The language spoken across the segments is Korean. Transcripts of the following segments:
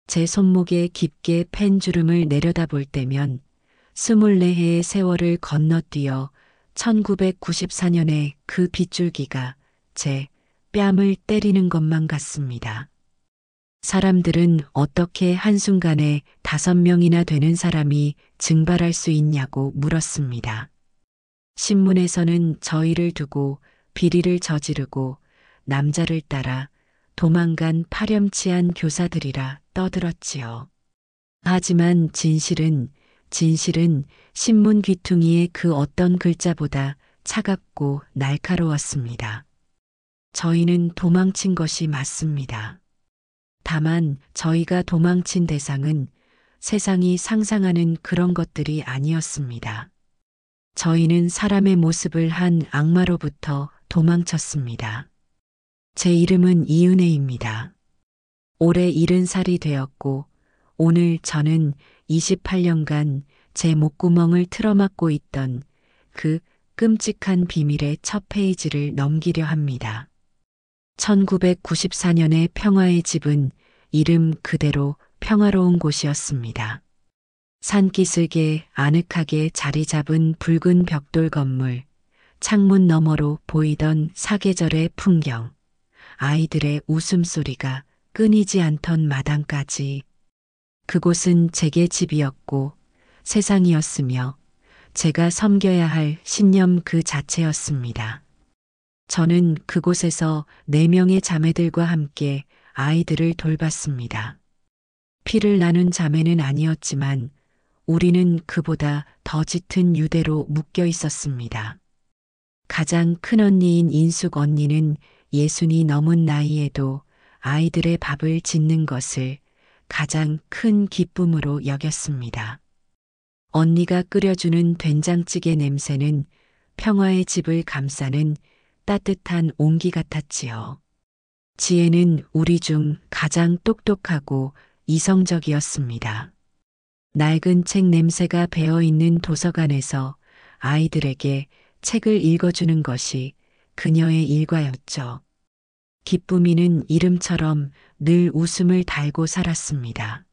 제 손목에 깊게 팬 주름을 내려다볼 때면 24해의 세월을 건너뛰어 1994년의 그 빗줄기가 제 뺨을 때리는 것만 같습니다. 사람들은 어떻게 한순간에 5명이나 되는 사람이 증발할 수 있냐고 물었습니다. 신문에서는 저희를 두고 비리를 저지르고 남자를 따라 도망간 파렴치한 교사들이라 떠들었지요. 하지만 진실은 신문 귀퉁이의 그 어떤 글자보다 차갑고 날카로웠습니다. 저희는 도망친 것이 맞습니다. 다만 저희가 도망친 대상은 세상이 상상하는 그런 것들이 아니었습니다. 저희는 사람의 모습을 한 악마로부터 도망쳤습니다. 제 이름은 이은혜입니다. 올해 70살이 되었고 오늘 저는 28년간 제 목구멍을 틀어막고 있던 그 끔찍한 비밀의 첫 페이지를 넘기려 합니다. 1994년의 평화의 집은 이름 그대로 평화로운 곳이었습니다. 산기슭에 아늑하게 자리 잡은 붉은 벽돌 건물, 창문 너머로 보이던 사계절의 풍경, 아이들의 웃음소리가 끊이지 않던 마당까지 그곳은 제게 집이었고 세상이었으며 제가 섬겨야 할 신념 그 자체였습니다. 저는 그곳에서 4명의 자매들과 함께 아이들을 돌봤습니다. 피를 나눈 자매는 아니었지만 우리는 그보다 더 짙은 유대로 묶여 있었습니다. 가장 큰 언니인 인숙 언니는 60이 넘은 나이에도 아이들의 밥을 짓는 것을 가장 큰 기쁨으로 여겼습니다. 언니가 끓여주는 된장찌개 냄새는 평화의 집을 감싸는 따뜻한 온기 같았지요. 지혜는 우리 중 가장 똑똑하고 이성적이었습니다. 낡은 책 냄새가 배어있는 도서관에서 아이들에게 책을 읽어주는 것이 그녀의 일과였죠. 기쁨이는 이름처럼 늘 웃음을 달고 살았습니다.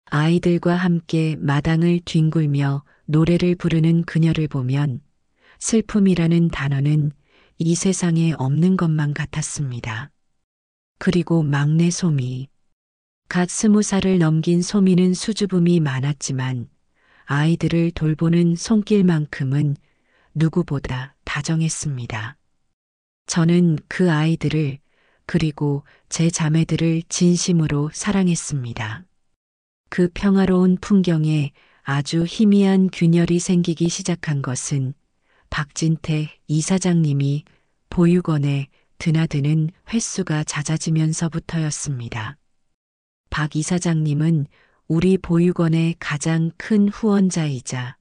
아이들과 함께 마당을 뒹굴며 노래를 부르는 그녀를 보면 슬픔이라는 단어는 이 세상에 없는 것만 같았습니다. 그리고 막내 소미. 갓 20살을 넘긴 소미는 수줍음이 많았지만 아이들을 돌보는 손길만큼은 누구보다 다정했습니다. 저는 그 아이들을 그리고 제 자매들을 진심으로 사랑했습니다. 그 평화로운 풍경에 아주 희미한 균열이 생기기 시작한 것은 박진태 이사장님이 보육원에 드나드는 횟수가 잦아지면서부터였습니다. 박 이사장님은 우리 보육원의 가장 큰 후원자이자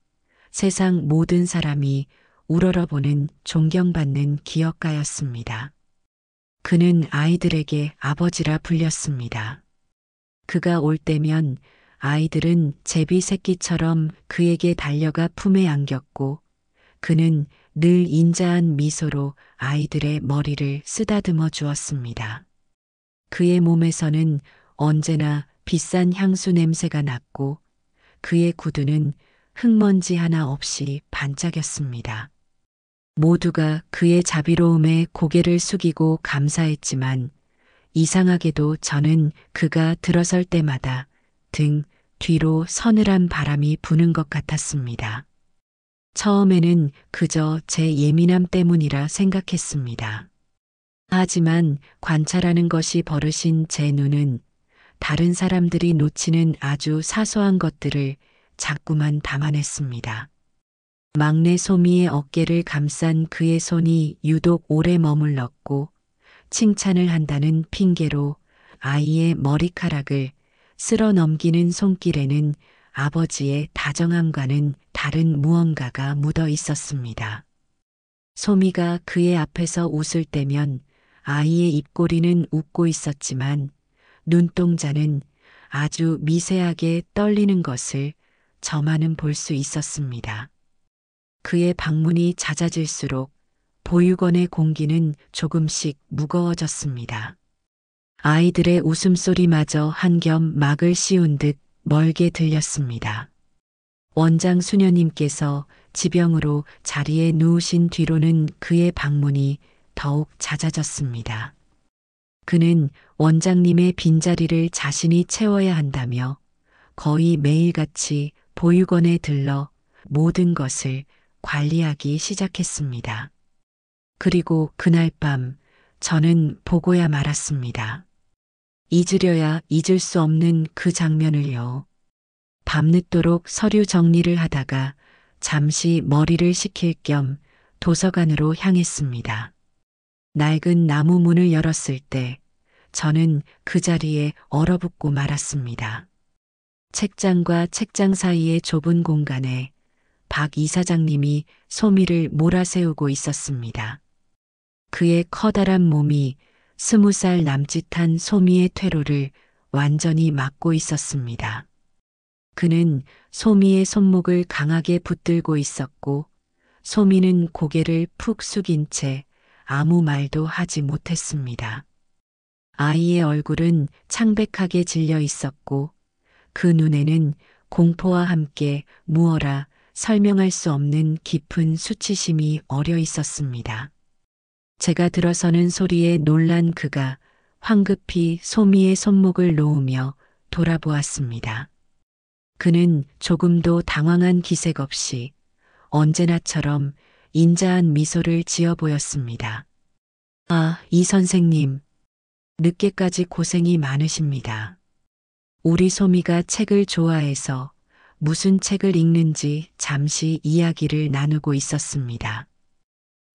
세상 모든 사람이 우러러보는 존경받는 기업가였습니다. 그는 아이들에게 아버지라 불렸습니다. 그가 올 때면 아이들은 제비 새끼처럼 그에게 달려가 품에 안겼고 그는 늘 인자한 미소로 아이들의 머리를 쓰다듬어 주었습니다. 그의 몸에서는 언제나 비싼 향수 냄새가 났고 그의 구두는 흙먼지 하나 없이 반짝였습니다. 모두가 그의 자비로움에 고개를 숙이고 감사했지만 이상하게도 저는 그가 들어설 때마다 등 뒤로 서늘한 바람이 부는 것 같았습니다. 처음에는 그저 제 예민함 때문이라 생각했습니다. 하지만 관찰하는 것이 버릇인 제 눈은 다른 사람들이 놓치는 아주 사소한 것들을 자꾸만 담아냈습니다. 막내 소미의 어깨를 감싼 그의 손이 유독 오래 머물렀고 칭찬을 한다는 핑계로 아이의 머리카락을 쓸어 넘기는 손길에는 아버지의 다정함과는 다른 무언가가 묻어 있었습니다. 소미가 그의 앞에서 웃을 때면 아이의 입꼬리는 웃고 있었지만 눈동자는 아주 미세하게 떨리는 것을 저만은 볼 수 있었습니다. 그의 방문이 잦아질수록 보육원의 공기는 조금씩 무거워졌습니다. 아이들의 웃음소리마저 한 겹 막을 씌운 듯 멀게 들렸습니다. 원장 수녀님께서 지병으로 자리에 누우신 뒤로는 그의 방문이 더욱 잦아졌습니다. 그는 원장님의 빈자리를 자신이 채워야 한다며 거의 매일같이 보육원에 들러 모든 것을 관리하기 시작했습니다. 그리고 그날 밤 저는 보고야 말았습니다. 잊으려야 잊을 수 없는 그 장면을요. 밤늦도록 서류 정리를 하다가 잠시 머리를 식힐 겸 도서관으로 향했습니다. 낡은 나무 문을 열었을 때 저는 그 자리에 얼어붙고 말았습니다. 책장과 책장 사이의 좁은 공간에 박 이사장님이 소미를 몰아세우고 있었습니다. 그의 커다란 몸이 20살 남짓한 소미의 퇴로를 완전히 막고 있었습니다. 그는 소미의 손목을 강하게 붙들고 있었고 소미는 고개를 푹 숙인 채 아무 말도 하지 못했습니다. 아이의 얼굴은 창백하게 질려 있었고 그 눈에는 공포와 함께 무어라 설명할 수 없는 깊은 수치심이 어려 있었습니다. 제가 들어서는 소리에 놀란 그가 황급히 소미의 손목을 놓으며 돌아보았습니다. 그는 조금도 당황한 기색 없이 언제나처럼 인자한 미소를 지어 보였습니다. 아, 이 선생님. 늦게까지 고생이 많으십니다. 우리 소미가 책을 좋아해서 무슨 책을 읽는지 잠시 이야기를 나누고 있었습니다.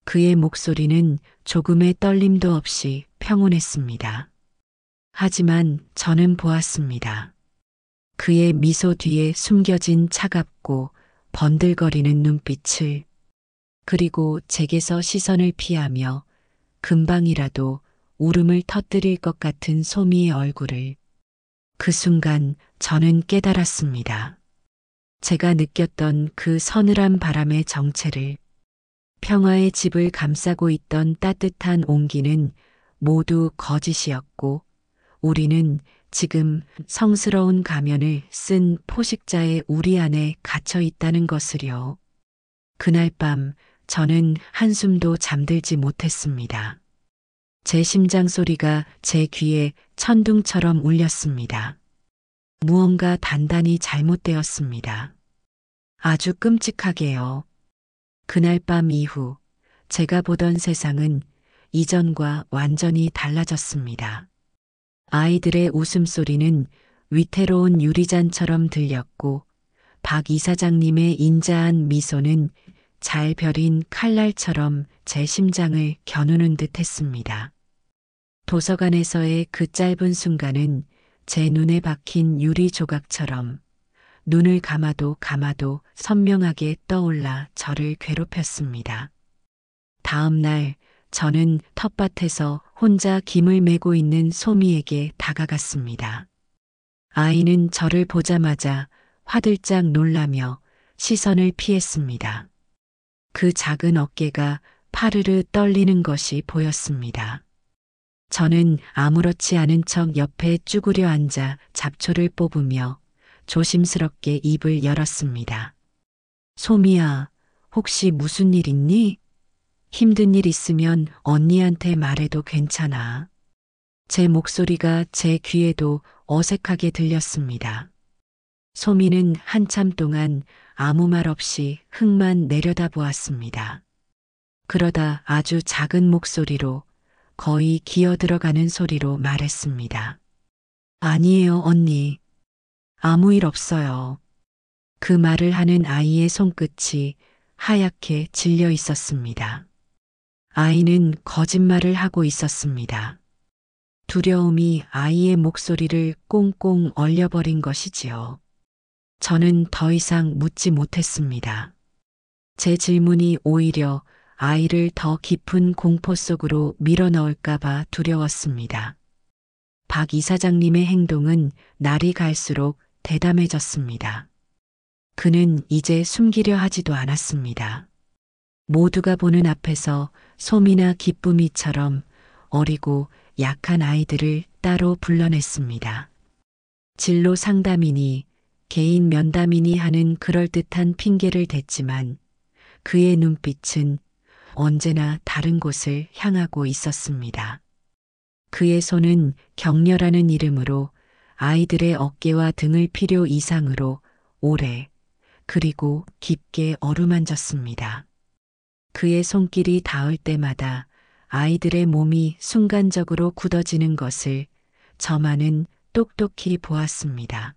그의 목소리는 조금의 떨림도 없이 평온했습니다. 하지만 저는 보았습니다. 그의 미소 뒤에 숨겨진 차갑고 번들거리는 눈빛을, 그리고 제게서 시선을 피하며 금방이라도 울음을 터뜨릴 것 같은 소미의 얼굴을. 그 순간 저는 깨달았습니다. 제가 느꼈던 그 서늘한 바람의 정체를. 평화의 집을 감싸고 있던 따뜻한 온기는 모두 거짓이었고 우리는 지금 성스러운 가면을 쓴 포식자의 우리 안에 갇혀 있다는 것을요. 그날 밤 저는 한숨도 잠들지 못했습니다. 제 심장 소리가 제 귀에 천둥처럼 울렸습니다. 무언가 단단히 잘못되었습니다. 아주 끔찍하게요. 그날 밤 이후 제가 보던 세상은 이전과 완전히 달라졌습니다. 아이들의 웃음소리는 위태로운 유리잔처럼 들렸고 박 이사장님의 인자한 미소는 잘 벼린 칼날처럼 제 심장을 겨누는 듯 했습니다. 도서관에서의 그 짧은 순간은 제 눈에 박힌 유리 조각처럼 눈을 감아도 감아도 선명하게 떠올라 저를 괴롭혔습니다. 다음 날 저는 텃밭에서 혼자 김을 메고 있는 소미에게 다가갔습니다. 아이는 저를 보자마자 화들짝 놀라며 시선을 피했습니다. 그 작은 어깨가 파르르 떨리는 것이 보였습니다. 저는 아무렇지 않은 척 옆에 쭈그려 앉아 잡초를 뽑으며 조심스럽게 입을 열었습니다. 소미야, 혹시 무슨 일 있니? 힘든 일 있으면 언니한테 말해도 괜찮아. 제 목소리가 제 귀에도 어색하게 들렸습니다. 소미는 한참 동안 아무 말 없이 흙만 내려다보았습니다. 그러다 아주 작은 목소리로 거의 기어 들어가는 소리로 말했습니다. 아니에요, 언니. 아무 일 없어요. 그 말을 하는 아이의 손끝이 하얗게 질려 있었습니다. 아이는 거짓말을 하고 있었습니다. 두려움이 아이의 목소리를 꽁꽁 얼려버린 것이지요. 저는 더 이상 묻지 못했습니다. 제 질문이 오히려 아이를 더 깊은 공포 속으로 밀어넣을까봐 두려웠습니다. 박 이사장님의 행동은 날이 갈수록 대담해졌습니다. 그는 이제 숨기려 하지도 않았습니다. 모두가 보는 앞에서 소미나 기쁨이처럼 어리고 약한 아이들을 따로 불러냈습니다. 진로 상담이니 개인 면담이니 하는 그럴듯한 핑계를 댔지만 그의 눈빛은 언제나 다른 곳을 향하고 있었습니다. 그의 손은 격려라는 이름으로 아이들의 어깨와 등을 필요 이상으로 오래 그리고 깊게 어루만졌습니다. 그의 손길이 닿을 때마다 아이들의 몸이 순간적으로 굳어지는 것을 저만은 똑똑히 보았습니다.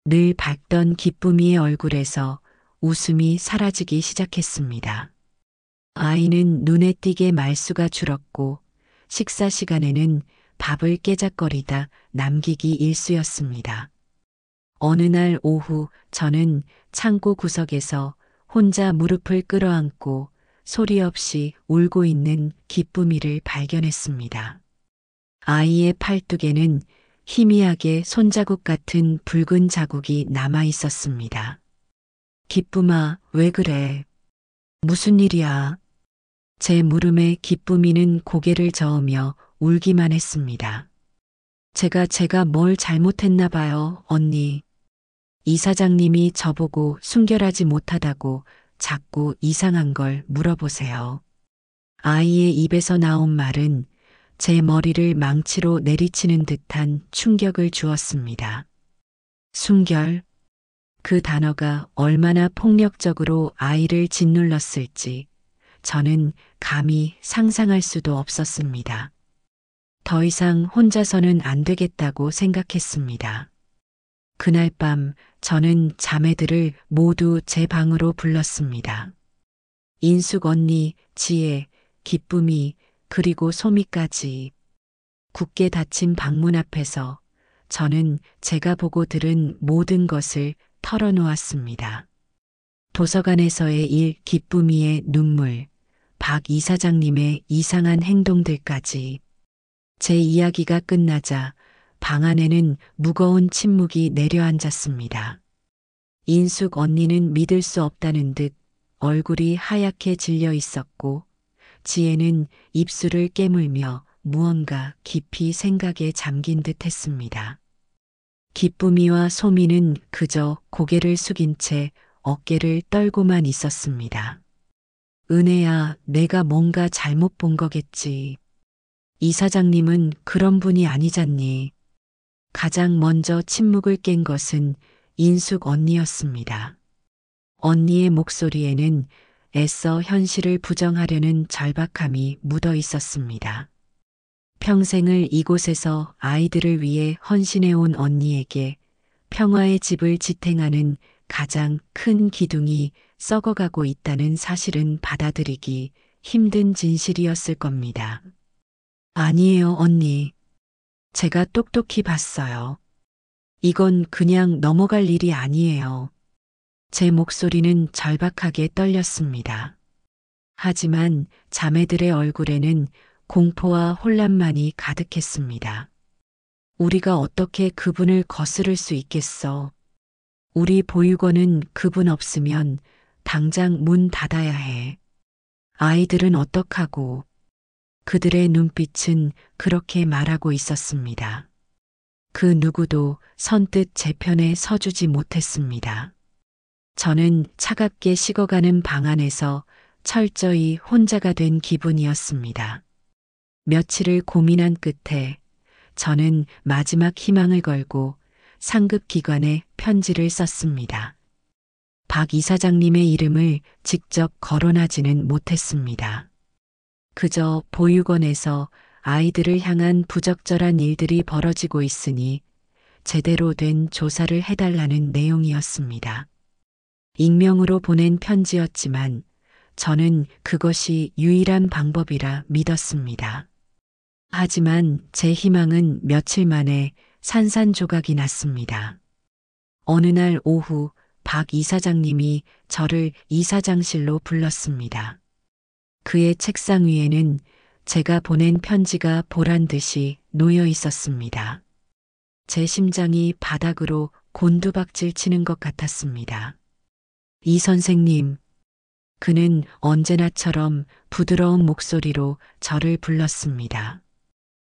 늘 밝던 기쁨이의 얼굴에서 웃음이 사라지기 시작했습니다. 아이는 눈에 띄게 말수가 줄었고 식사 시간에는 밥을 깨작거리다 남기기 일쑤였습니다. 어느 날 오후 저는 창고 구석에서 혼자 무릎을 끌어안고 소리 없이 울고 있는 기쁨이를 발견했습니다. 아이의 팔뚝에는 희미하게 손자국 같은 붉은 자국이 남아 있었습니다. 기쁨아, 왜 그래? 무슨 일이야? 제 물음에 기쁨이는 고개를 저으며 울기만 했습니다. 제가 뭘 잘못했나 봐요, 언니. 이사장님이 저보고 순결하지 못하다고 자꾸 이상한 걸 물어보세요. 아이의 입에서 나온 말은 제 머리를 망치로 내리치는 듯한 충격을 주었습니다. 순결. 그 단어가 얼마나 폭력적으로 아이를 짓눌렀을지 저는 감히 상상할 수도 없었습니다. 더 이상 혼자서는 안 되겠다고 생각했습니다. 그날 밤 저는 자매들을 모두 제 방으로 불렀습니다. 인숙 언니, 지혜, 기쁨이, 그리고 소미까지. 굳게 닫힌 방문 앞에서 저는 제가 보고 들은 모든 것을 털어놓았습니다. 도서관에서의 일, 기쁨이의 눈물, 박 이사장님의 이상한 행동들까지. 제 이야기가 끝나자 방 안에는 무거운 침묵이 내려앉았습니다. 인숙 언니는 믿을 수 없다는 듯 얼굴이 하얗게 질려 있었고 지혜는 입술을 깨물며 무언가 깊이 생각에 잠긴 듯 했습니다. 기쁨이와 소미는 그저 고개를 숙인 채 어깨를 떨고만 있었습니다. 은혜야, 내가 뭔가 잘못 본 거겠지. 이사장님은 그런 분이 아니잖니. 가장 먼저 침묵을 깬 것은 인숙 언니였습니다. 언니의 목소리에는 애써 현실을 부정하려는 절박함이 묻어 있었습니다. 평생을 이곳에서 아이들을 위해 헌신해온 언니에게 평화의 집을 지탱하는 가장 큰 기둥이 썩어가고 있다는 사실은 받아들이기 힘든 진실이었을 겁니다. 아니에요, 언니. 제가 똑똑히 봤어요. 이건 그냥 넘어갈 일이 아니에요. 제 목소리는 절박하게 떨렸습니다. 하지만 자매들의 얼굴에는 공포와 혼란만이 가득했습니다. 우리가 어떻게 그분을 거스를 수 있겠어? 우리 보육원은 그분 없으면 당장 문 닫아야 해. 아이들은 어떡하고? 그들의 눈빛은 그렇게 말하고 있었습니다. 그 누구도 선뜻 제 편에 서주지 못했습니다. 저는 차갑게 식어가는 방 안에서 철저히 혼자가 된 기분이었습니다. 며칠을 고민한 끝에 저는 마지막 희망을 걸고 상급기관에 편지를 썼습니다. 박 이사장님의 이름을 직접 거론하지는 못했습니다. 그저 보육원에서 아이들을 향한 부적절한 일들이 벌어지고 있으니 제대로 된 조사를 해달라는 내용이었습니다. 익명으로 보낸 편지였지만 저는 그것이 유일한 방법이라 믿었습니다. 하지만 제 희망은 며칠 만에 산산조각이 났습니다. 어느 날 오후 박 이사장님이 저를 이사장실로 불렀습니다. 그의 책상 위에는 제가 보낸 편지가 보란 듯이 놓여 있었습니다. 제 심장이 바닥으로 곤두박질 치는 것 같았습니다. 이 선생님, 그는 언제나처럼 부드러운 목소리로 저를 불렀습니다.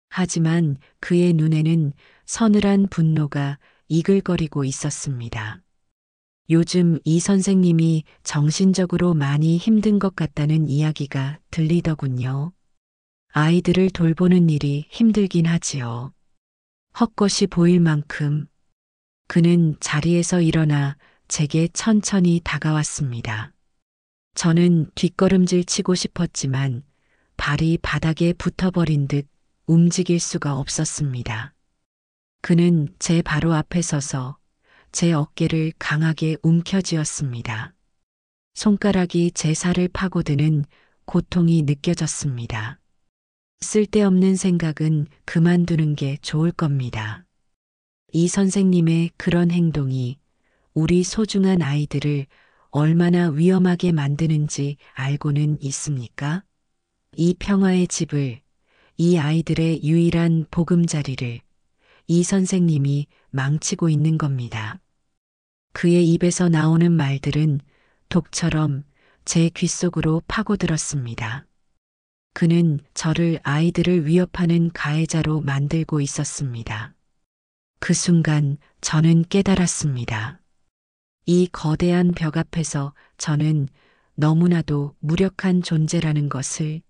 하지만 그의 눈에는 서늘한 분노가 이글거리고 있었습니다. 요즘 이 선생님이 정신적으로 많이 힘든 것 같다는 이야기가 들리더군요. 아이들을 돌보는 일이 힘들긴 하지요. 헛것이 보일 만큼 그는 자리에서 일어나 제게 천천히 다가왔습니다. 저는 뒷걸음질 치고 싶었지만 발이 바닥에 붙어버린 듯 움직일 수가 없었습니다. 그는 제 바로 앞에 서서 제 어깨를 강하게 움켜쥐었습니다. 손가락이 제 살을 파고드는 고통이 느껴졌습니다. 쓸데없는 생각은 그만두는 게 좋을 겁니다. 이 선생님의 그런 행동이 우리 소중한 아이들을 얼마나 위험하게 만드는지 알고는 있습니까? 이 평화의 집을, 이 아이들의 유일한 보금자리를 이 선생님이 망치고 있는 겁니다. 그의 입에서 나오는 말들은 독처럼 제 귓속으로 파고들었습니다. 그는 저를 아이들을 위협하는 가해자로 만들고 있었습니다. 그 순간 저는 깨달았습니다. 이 거대한 벽 앞에서 저는 너무나도 무력한 존재라는 것을.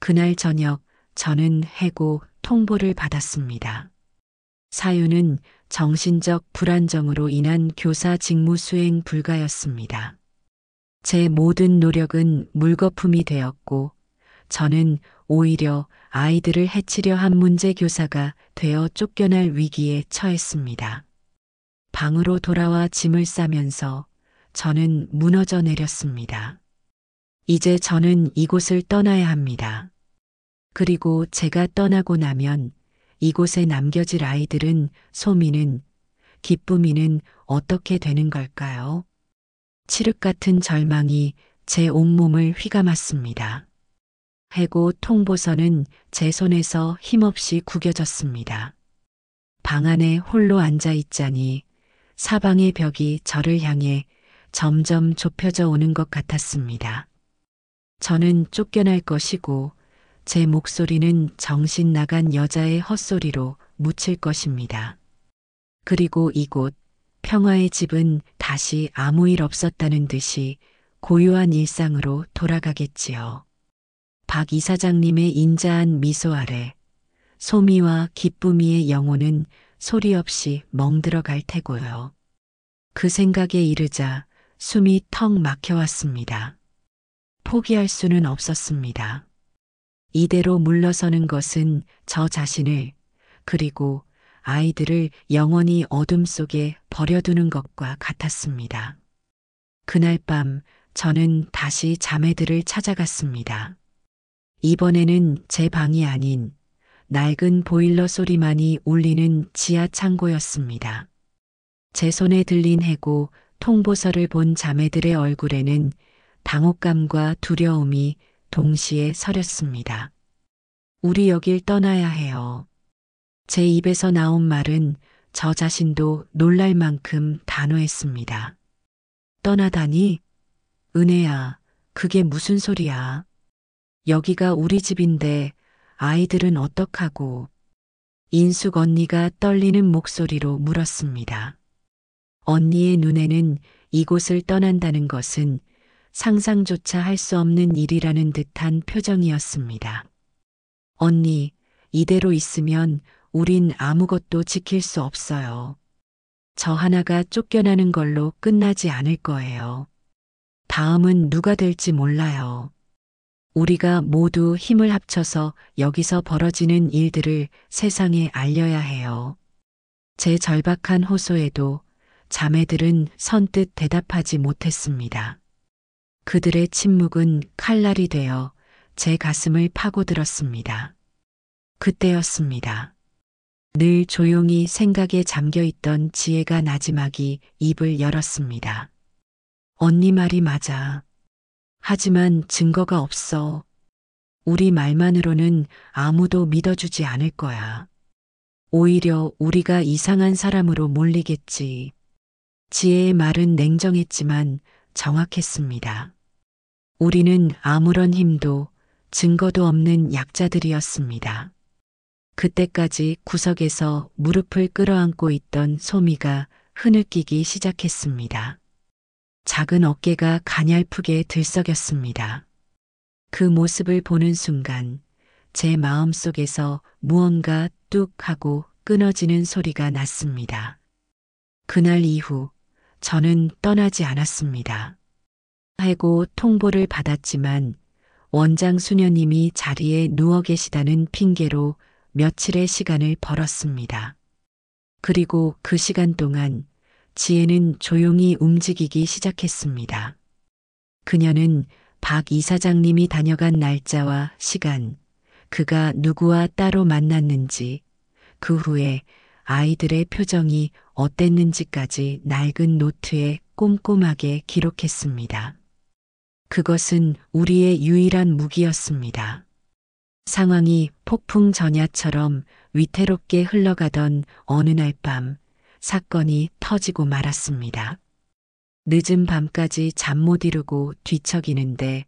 그날 저녁 저는 해고 통보를 받았습니다. 사유는 정신적 불안정으로 인한 교사 직무 수행 불가였습니다. 제 모든 노력은 물거품이 되었고 저는 오히려 아이들을 해치려 한 문제 교사가 되어 쫓겨날 위기에 처했습니다. 방으로 돌아와 짐을 싸면서 저는 무너져 내렸습니다. 이제 저는 이곳을 떠나야 합니다. 그리고 제가 떠나고 나면 이곳에 남겨질 아이들은, 소미는, 기쁨이는 어떻게 되는 걸까요? 칠흑 같은 절망이 제 온몸을 휘감았습니다. 해고 통보서는 제 손에서 힘없이 구겨졌습니다. 방 안에 홀로 앉아 있자니 사방의 벽이 저를 향해 점점 좁혀져 오는 것 같았습니다. 저는 쫓겨날 것이고 제 목소리는 정신 나간 여자의 헛소리로 묻힐 것입니다. 그리고 이곳 평화의 집은 다시 아무 일 없었다는 듯이 고요한 일상으로 돌아가겠지요. 박 이사장님의 인자한 미소 아래 소미와 기쁨이의 영혼은 소리 없이 멍들어갈 테고요. 그 생각에 이르자 숨이 턱 막혀왔습니다. 포기할 수는 없었습니다. 이대로 물러서는 것은 저 자신을, 그리고 아이들을 영원히 어둠 속에 버려두는 것과 같았습니다. 그날 밤 저는 다시 자매들을 찾아갔습니다. 이번에는 제 방이 아닌 낡은 보일러 소리만이 울리는 지하 창고였습니다. 제 손에 들린 해고 통보서를 본 자매들의 얼굴에는 당혹감과 두려움이 동시에 서렸습니다. 우리 여길 떠나야 해요. 제 입에서 나온 말은 저 자신도 놀랄 만큼 단호했습니다. 떠나다니? 은혜야, 그게 무슨 소리야? 여기가 우리 집인데 아이들은 어떡하고? 인숙 언니가 떨리는 목소리로 물었습니다. 언니의 눈에는 이곳을 떠난다는 것은 상상조차 할 수 없는 일이라는 듯한 표정이었습니다. 언니, 이대로 있으면 우린 아무것도 지킬 수 없어요. 저 하나가 쫓겨나는 걸로 끝나지 않을 거예요. 다음은 누가 될지 몰라요. 우리가 모두 힘을 합쳐서 여기서 벌어지는 일들을 세상에 알려야 해요. 제 절박한 호소에도 자매들은 선뜻 대답하지 못했습니다. 그들의 침묵은 칼날이 되어 제 가슴을 파고들었습니다. 그때였습니다. 늘 조용히 생각에 잠겨있던 지혜가 나지막이 입을 열었습니다. 언니 말이 맞아. 하지만 증거가 없어. 우리 말만으로는 아무도 믿어주지 않을 거야. 오히려 우리가 이상한 사람으로 몰리겠지. 지혜의 말은 냉정했지만 정확했습니다. 우리는 아무런 힘도 증거도 없는 약자들이었습니다. 그때까지 구석에서 무릎을 끌어안고 있던 소미가 흐느끼기 시작했습니다. 작은 어깨가 가냘프게 들썩였습니다. 그 모습을 보는 순간 제 마음속에서 무언가 뚝 하고 끊어지는 소리가 났습니다. 그날 이후 저는 떠나지 않았습니다. 해고 통보를 받았지만 원장 수녀님이 자리에 누워 계시다는 핑계로 며칠의 시간을 벌었습니다. 그리고 그 시간 동안 지혜는 조용히 움직이기 시작했습니다. 그녀는 박 이사장님이 다녀간 날짜와 시간, 그가 누구와 따로 만났는지, 그 후에 아이들의 표정이 어땠는지까지 낡은 노트에 꼼꼼하게 기록했습니다. 그것은 우리의 유일한 무기였습니다. 상황이 폭풍 전야처럼 위태롭게 흘러가던 어느 날 밤 사건이 터지고 말았습니다. 늦은 밤까지 잠 못 이루고 뒤척이는데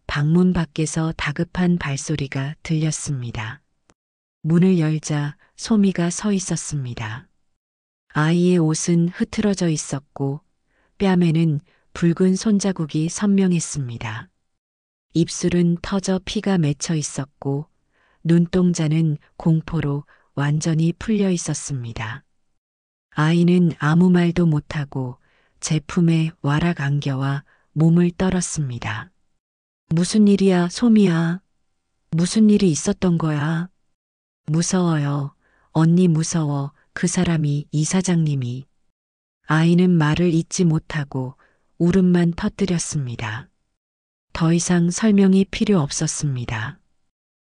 방문 밖에서 다급한 발소리가 들렸습니다. 문을 열자 소미가 서 있었습니다. 아이의 옷은 흐트러져 있었고 뺨에는 붉은 손자국이 선명했습니다. 입술은 터져 피가 맺혀 있었고 눈동자는 공포로 완전히 풀려 있었습니다. 아이는 아무 말도 못하고 제 품에 와락 안겨와 몸을 떨었습니다. 무슨 일이야, 소미야? 무슨 일이 있었던 거야? 무서워요. 언니 무서워. 그 사람이 이사장님이. 아이는 말을 잇지 못하고 울음만 터뜨렸습니다. 더 이상 설명이 필요 없었습니다.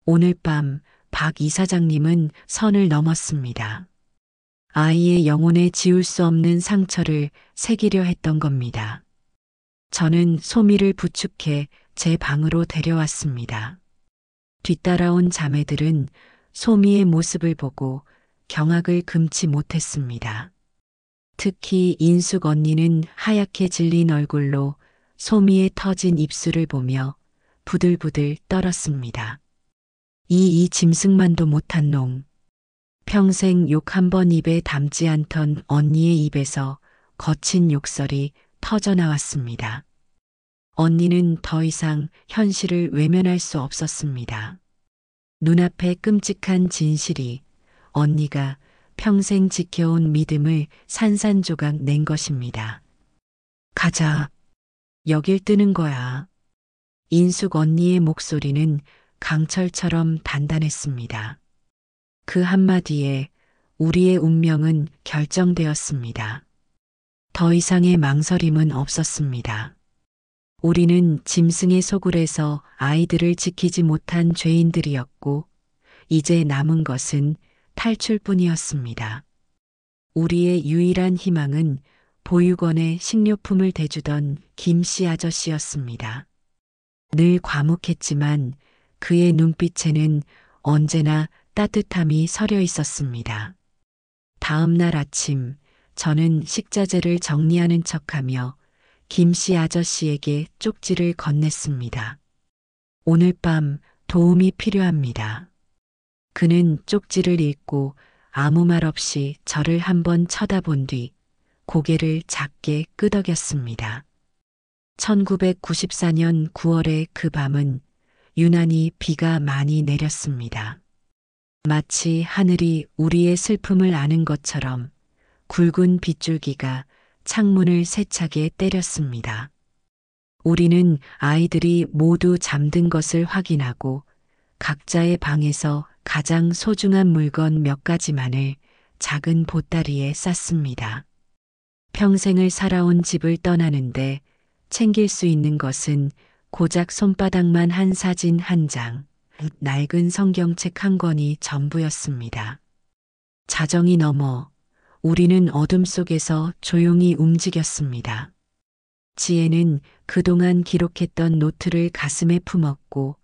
오늘 밤 박 이사장님은 선을 넘었습니다. 아이의 영혼에 지울 수 없는 상처를 새기려 했던 겁니다. 저는 소미를 부축해 제 방으로 데려왔습니다. 뒤따라온 자매들은 소미의 모습을 보고 경악을 금치 못했습니다. 특히 인숙 언니는 하얗게 질린 얼굴로 소미의 터진 입술을 보며 부들부들 떨었습니다. 이 짐승만도 못한 놈. 평생 욕 한 번 입에 담지 않던 언니의 입에서 거친 욕설이 터져나왔습니다. 언니는 더 이상 현실을 외면할 수 없었습니다. 눈앞에 끔찍한 진실이 언니가 평생 지켜온 믿음을 산산조각 낸 것입니다. 가자. 여길 뜨는 거야. 인숙 언니의 목소리는 강철처럼 단단했습니다. 그 한마디에 우리의 운명은 결정되었습니다. 더 이상의 망설임은 없었습니다. 우리는 짐승의 소굴에서 아이들을 지키지 못한 죄인들이었고 이제 남은 것은 탈출뿐이었습니다. 우리의 유일한 희망은 보육원에 식료품을 대주던 김씨 아저씨였습니다. 늘 과묵했지만 그의 눈빛에는 언제나 따뜻함이 서려 있었습니다. 다음 날 아침 저는 식자재를 정리하는 척하며 김씨 아저씨에게 쪽지를 건넸습니다. 오늘 밤 도움이 필요합니다. 그는 쪽지를 읽고 아무 말 없이 저를 한번 쳐다본 뒤 고개를 작게 끄덕였습니다. 1994년 9월의 그 밤은 유난히 비가 많이 내렸습니다. 마치 하늘이 우리의 슬픔을 아는 것처럼 굵은 빗줄기가 창문을 세차게 때렸습니다. 우리는 아이들이 모두 잠든 것을 확인하고 각자의 방에서 가장 소중한 물건 몇 가지만을 작은 보따리에 쌌습니다. 평생을 살아온 집을 떠나는데 챙길 수 있는 것은 고작 손바닥만 한 사진 한 장, 낡은 성경책 한 권이 전부였습니다. 자정이 넘어 우리는 어둠 속에서 조용히 움직였습니다. 지혜는 그동안 기록했던 노트를 가슴에 품었고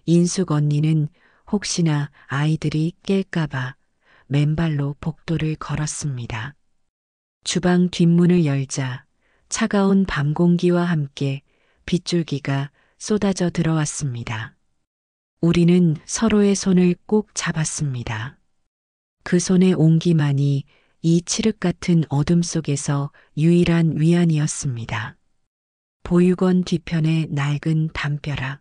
인숙 언니는 혹시나 아이들이 깰까봐 맨발로 복도를 걸었습니다. 주방 뒷문을 열자 차가운 밤 공기와 함께 빗줄기가 쏟아져 들어왔습니다. 우리는 서로의 손을 꼭 잡았습니다. 그 손의 온기만이 이 칠흑 같은 어둠 속에서 유일한 위안이었습니다. 보육원 뒤편의 낡은 담벼락.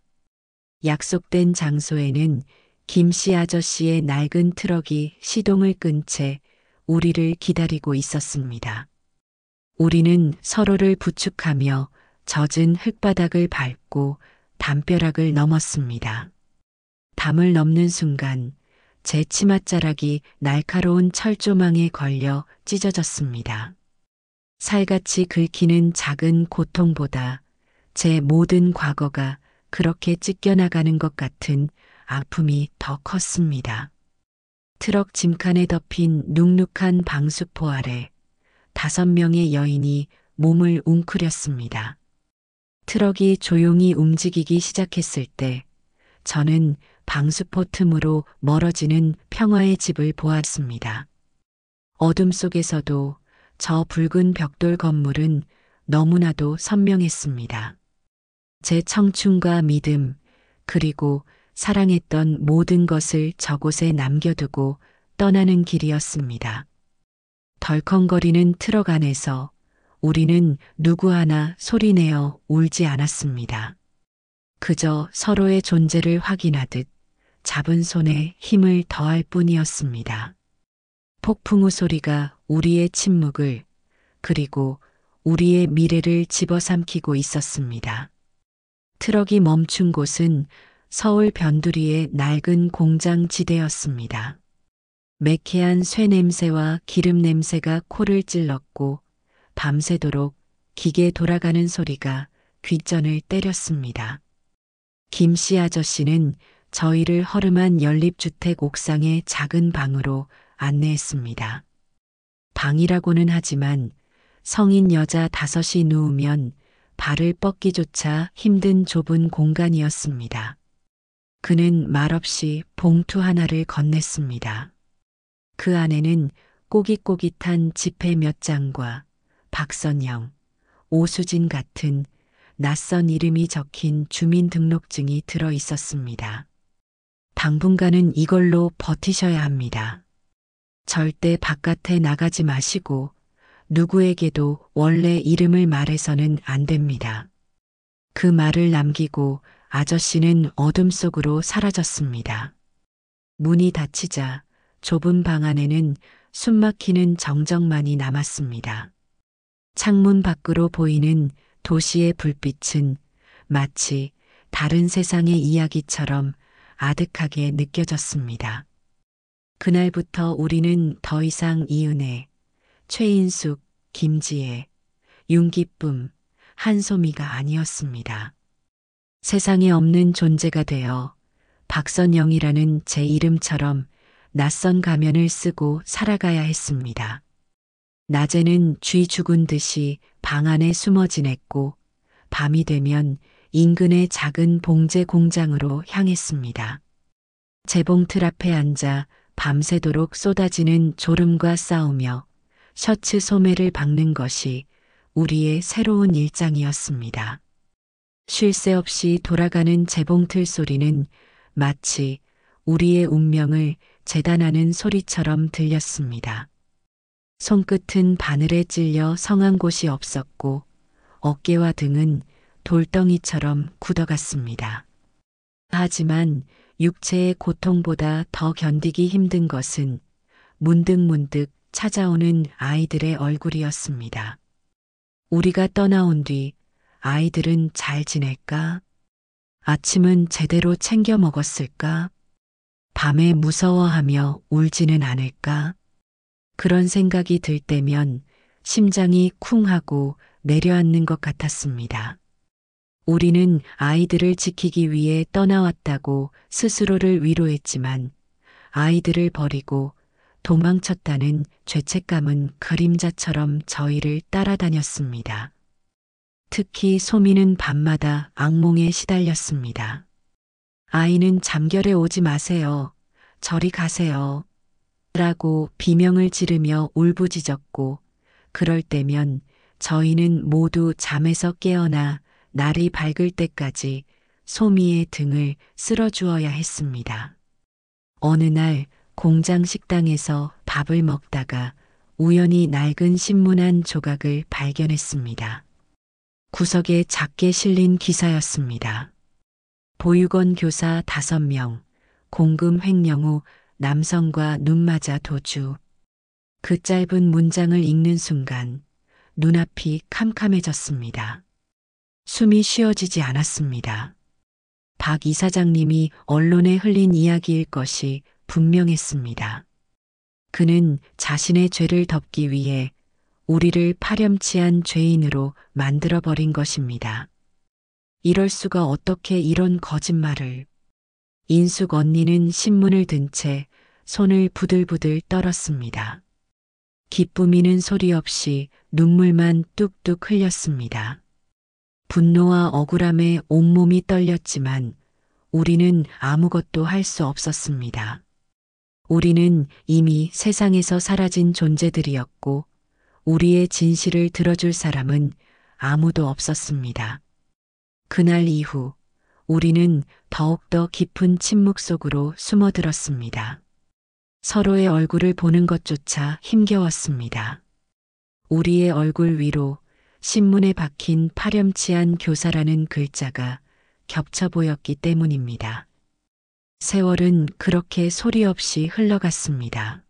약속된 장소에는 김씨 아저씨의 낡은 트럭이 시동을 끈 채 우리를 기다리고 있었습니다. 우리는 서로를 부축하며 젖은 흙바닥을 밟고 담벼락을 넘었습니다. 담을 넘는 순간 제 치맛자락이 날카로운 철조망에 걸려 찢어졌습니다. 살같이 긁히는 작은 고통보다 제 모든 과거가 그렇게 찢겨나가는 것 같은 아픔이 더 컸습니다. 트럭 짐칸에 덮인 눅눅한 방수포 아래 5명의 여인이 몸을 웅크렸습니다. 트럭이 조용히 움직이기 시작했을 때 저는 방수포 틈으로 멀어지는 평화의 집을 보았습니다. 어둠 속에서도 저 붉은 벽돌 건물은 너무나도 선명했습니다. 제 청춘과 믿음, 그리고 사랑했던 모든 것을 저곳에 남겨두고 떠나는 길이었습니다. 덜컹거리는 트럭 안에서 우리는 누구 하나 소리내어 울지 않았습니다. 그저 서로의 존재를 확인하듯 잡은 손에 힘을 더할 뿐이었습니다. 폭풍우 소리가 우리의 침묵을, 그리고 우리의 미래를 집어삼키고 있었습니다. 트럭이 멈춘 곳은 서울 변두리의 낡은 공장 지대였습니다. 매캐한 쇠 냄새와 기름 냄새가 코를 찔렀고 밤새도록 기계 돌아가는 소리가 귓전을 때렸습니다. 김씨 아저씨는 저희를 허름한 연립주택 옥상의 작은 방으로 안내했습니다. 방이라고는 하지만 성인 여자 5이 누우면 발을 뻗기조차 힘든 좁은 공간이었습니다. 그는 말없이 봉투 하나를 건넸습니다. 그 안에는 꼬깃꼬깃한 지폐 몇 장과 박선영, 오수진 같은 낯선 이름이 적힌 주민등록증이 들어 있었습니다. 당분간은 이걸로 버티셔야 합니다. 절대 바깥에 나가지 마시고 누구에게도 원래 이름을 말해서는 안 됩니다. 그 말을 남기고 아저씨는 어둠 속으로 사라졌습니다. 문이 닫히자 좁은 방 안에는 숨막히는 정적만이 남았습니다. 창문 밖으로 보이는 도시의 불빛은 마치 다른 세상의 이야기처럼 아득하게 느껴졌습니다. 그날부터 우리는 더 이상 이은혜, 최인숙, 김지혜, 윤기쁨, 한소미가 아니었습니다. 세상에 없는 존재가 되어 박선영이라는 제 이름처럼 낯선 가면을 쓰고 살아가야 했습니다. 낮에는 쥐 죽은 듯이 방 안에 숨어 지냈고 밤이 되면 인근의 작은 봉제 공장으로 향했습니다. 재봉틀 앞에 앉아 밤새도록 쏟아지는 졸음과 싸우며 셔츠 소매를 박는 것이 우리의 새로운 일상이었습니다. 쉴 새 없이 돌아가는 재봉틀 소리는 마치 우리의 운명을 재단하는 소리처럼 들렸습니다. 손끝은 바늘에 찔려 성한 곳이 없었고 어깨와 등은 돌덩이처럼 굳어갔습니다. 하지만 육체의 고통보다 더 견디기 힘든 것은 문득문득 찾아오는 아이들의 얼굴이었습니다. 우리가 떠나온 뒤 아이들은 잘 지낼까? 아침은 제대로 챙겨 먹었을까? 밤에 무서워하며 울지는 않을까? 그런 생각이 들 때면 심장이 쿵 하고 내려앉는 것 같았습니다. 우리는 아이들을 지키기 위해 떠나왔다고 스스로를 위로했지만 아이들을 버리고 도망쳤다는 죄책감은 그림자처럼 저희를 따라다녔습니다. 특히 소미는 밤마다 악몽에 시달렸습니다. 아이는 잠결에 오지 마세요. 저리 가세요. 라고 비명을 지르며 울부짖었고 그럴 때면 저희는 모두 잠에서 깨어나 날이 밝을 때까지 소미의 등을 쓸어주어야 했습니다. 어느 날 공장 식당에서 밥을 먹다가 우연히 낡은 신문 한 조각을 발견했습니다. 구석에 작게 실린 기사였습니다. 보육원 교사 5명, 공금 횡령 후 남성과 눈맞아 도주. 그 짧은 문장을 읽는 순간 눈앞이 캄캄해졌습니다. 숨이 쉬어지지 않았습니다. 박 이사장님이 언론에 흘린 이야기일 것이 분명했습니다. 그는 자신의 죄를 덮기 위해 우리를 파렴치한 죄인으로 만들어버린 것입니다. 이럴 수가 어떻게 이런 거짓말을. 인숙 언니는 신문을 든 채 손을 부들부들 떨었습니다. 기쁨이는 소리 없이 눈물만 뚝뚝 흘렸습니다. 분노와 억울함에 온몸이 떨렸지만 우리는 아무것도 할 수 없었습니다. 우리는 이미 세상에서 사라진 존재들이었고 우리의 진실을 들어줄 사람은 아무도 없었습니다. 그날 이후 우리는 더욱더 깊은 침묵 속으로 숨어들었습니다. 서로의 얼굴을 보는 것조차 힘겨웠습니다. 우리의 얼굴 위로 신문에 박힌 파렴치한 교사라는 글자가 겹쳐 보였기 때문입니다. 세월은 그렇게 소리 없이 흘러갔습니다.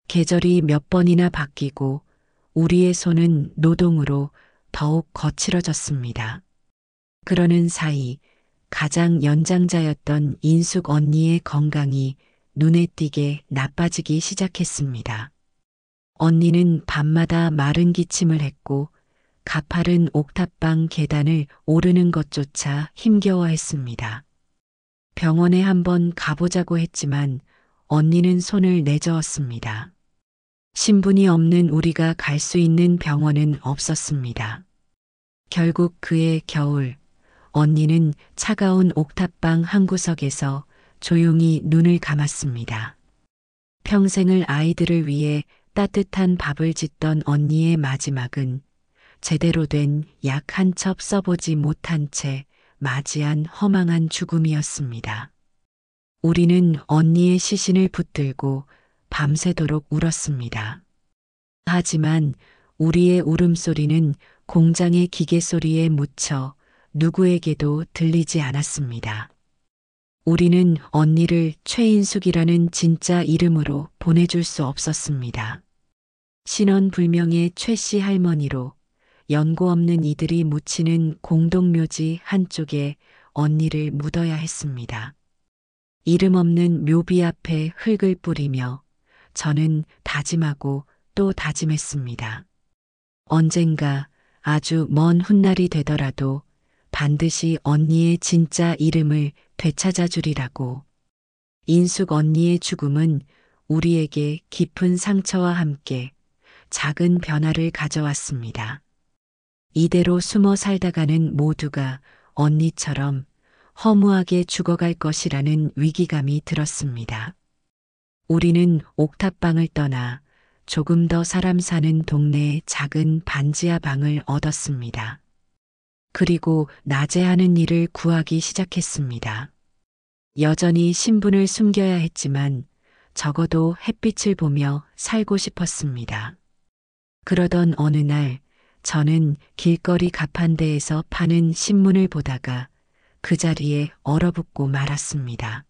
계절이 몇 번이나 바뀌고 우리의 손은 노동으로 더욱 거칠어졌습니다. 그러는 사이 가장 연장자였던 인숙 언니의 건강이 눈에 띄게 나빠지기 시작했습니다. 언니는 밤마다 마른 기침을 했고 가파른 옥탑방 계단을 오르는 것조차 힘겨워했습니다. 병원에 한번 가보자고 했지만 언니는 손을 내저었습니다. 신분이 없는 우리가 갈 수 있는 병원은 없었습니다. 결국 그해 겨울, 언니는 차가운 옥탑방 한 구석에서 조용히 눈을 감았습니다. 평생을 아이들을 위해 따뜻한 밥을 짓던 언니의 마지막은 제대로 된 약 한 첩 써보지 못한 채 맞이한 허망한 죽음이었습니다. 우리는 언니의 시신을 붙들고 밤새도록 울었습니다. 하지만 우리의 울음소리는 공장의 기계 소리에 묻혀 누구에게도 들리지 않았습니다. 우리는 언니를 최인숙이라는 진짜 이름으로 보내줄 수 없었습니다. 신원불명의 최씨 할머니로 연고 없는 이들이 묻히는 공동묘지 한쪽에 언니를 묻어야 했습니다. 이름 없는 묘비 앞에 흙을 뿌리며 저는 다짐하고 또 다짐했습니다. 언젠가 아주 먼 훗날이 되더라도 반드시 언니의 진짜 이름을 되찾아 주리라고. 인숙 언니의 죽음은 우리에게 깊은 상처와 함께 작은 변화를 가져왔습니다. 이대로 숨어 살다가는 모두가 언니처럼 허무하게 죽어갈 것이라는 위기감이 들었습니다. 우리는 옥탑방을 떠나 조금 더 사람 사는 동네의 작은 반지하 방을 얻었습니다. 그리고 낮에 하는 일을 구하기 시작했습니다. 여전히 신분을 숨겨야 했지만 적어도 햇빛을 보며 살고 싶었습니다. 그러던 어느 날 저는 길거리 가판대에서 파는 신문을 보다가 그 자리에 얼어붙고 말았습니다.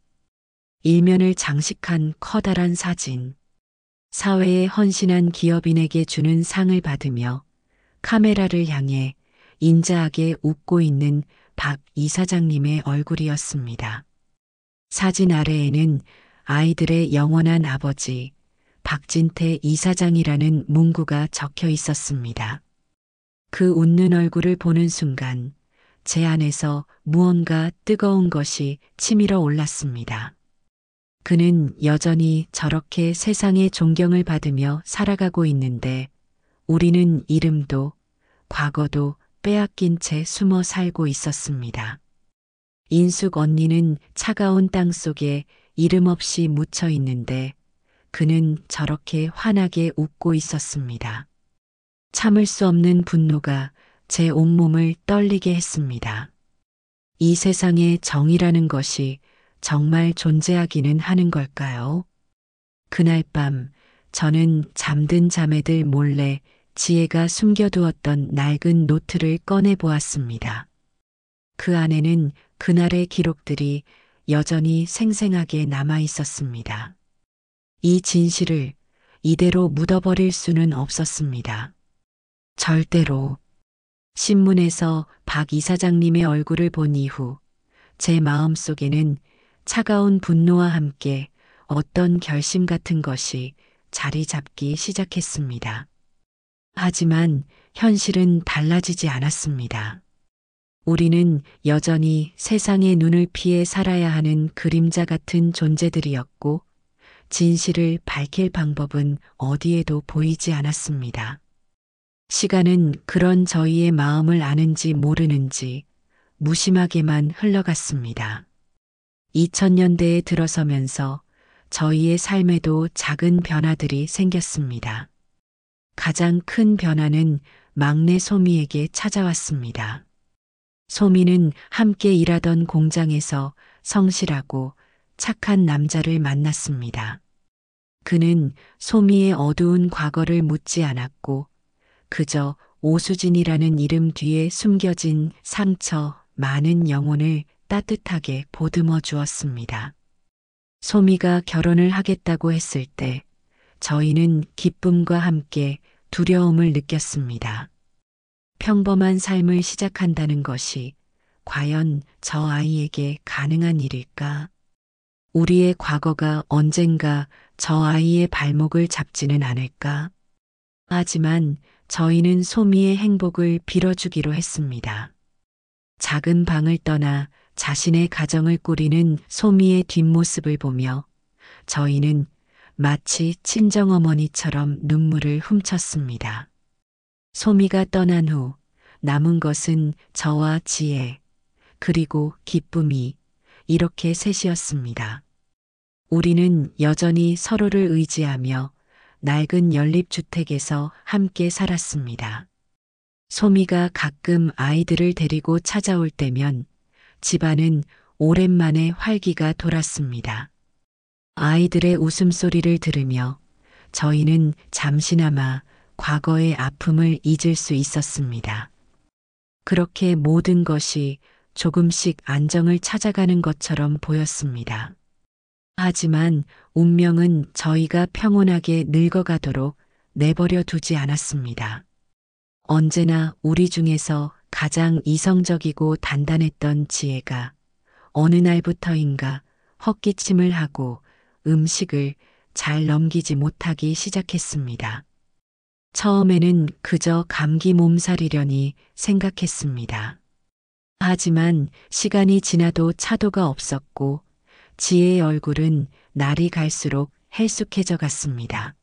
일면을 장식한 커다란 사진. 사회에 헌신한 기업인에게 주는 상을 받으며 카메라를 향해 인자하게 웃고 있는 박 이사장님의 얼굴이었습니다. 사진 아래에는 아이들의 영원한 아버지 박진태 이사장이라는 문구가 적혀 있었습니다. 그 웃는 얼굴을 보는 순간 제 안에서 무언가 뜨거운 것이 치밀어 올랐습니다. 그는 여전히 저렇게 세상의 존경을 받으며 살아가고 있는데 우리는 이름도 과거도 빼앗긴 채 숨어 살고 있었습니다. 인숙 언니는 차가운 땅 속에 이름 없이 묻혀 있는데 그는 저렇게 환하게 웃고 있었습니다. 참을 수 없는 분노가 제 온몸을 떨리게 했습니다. 이 세상에 정의라는 것이 정말 존재하기는 하는 걸까요? 그날 밤 저는 잠든 자매들 몰래 지혜가 숨겨두었던 낡은 노트를 꺼내 보았습니다. 그 안에는 그날의 기록들이 여전히 생생하게 남아 있었습니다. 이 진실을 이대로 묻어버릴 수는 없었습니다. 절대로. 신문에서 박 이사장님의 얼굴을 본 이후 제 마음속에는 차가운 분노와 함께 어떤 결심 같은 것이 자리 잡기 시작했습니다. 하지만 현실은 달라지지 않았습니다. 우리는 여전히 세상의 눈을 피해 살아야 하는 그림자 같은 존재들이었고, 진실을 밝힐 방법은 어디에도 보이지 않았습니다. 시간은 그런 저희의 마음을 아는지 모르는지 무심하게만 흘러갔습니다. 2000년대에 들어서면서 저희의 삶에도 작은 변화들이 생겼습니다. 가장 큰 변화는 막내 소미에게 찾아왔습니다. 소미는 함께 일하던 공장에서 성실하고 착한 남자를 만났습니다. 그는 소미의 어두운 과거를 묻지 않았고 그저 오수진이라는 이름 뒤에 숨겨진 상처, 많은 영혼을 따뜻하게 보듬어 주었습니다. 소미가 결혼을 하겠다고 했을 때 저희는 기쁨과 함께 두려움을 느꼈습니다. 평범한 삶을 시작한다는 것이 과연 저 아이에게 가능한 일일까? 우리의 과거가 언젠가 저 아이의 발목을 잡지는 않을까? 하지만 저희는 소미의 행복을 빌어주기로 했습니다. 작은 방을 떠나 자신의 가정을 꾸리는 소미의 뒷모습을 보며 저희는 마치 친정어머니처럼 눈물을 훔쳤습니다. 소미가 떠난 후 남은 것은 저와 지혜, 그리고 기쁨이 이렇게 셋이었습니다. 우리는 여전히 서로를 의지하며 낡은 연립주택에서 함께 살았습니다. 소미가 가끔 아이들을 데리고 찾아올 때면 집안은 오랜만에 활기가 돌았습니다. 아이들의 웃음소리를 들으며 저희는 잠시나마 과거의 아픔을 잊을 수 있었습니다. 그렇게 모든 것이 조금씩 안정을 찾아가는 것처럼 보였습니다. 하지만 운명은 저희가 평온하게 늙어가도록 내버려 두지 않았습니다. 언제나 우리 중에서 가장 이성적이고 단단했던 지혜가 어느 날부터인가 헛기침을 하고 음식을 잘 넘기지 못하기 시작했습니다. 처음에는 그저 감기 몸살이려니 생각했습니다. 하지만 시간이 지나도 차도가 없었고 지혜의 얼굴은 날이 갈수록 헬쑥해져 갔습니다.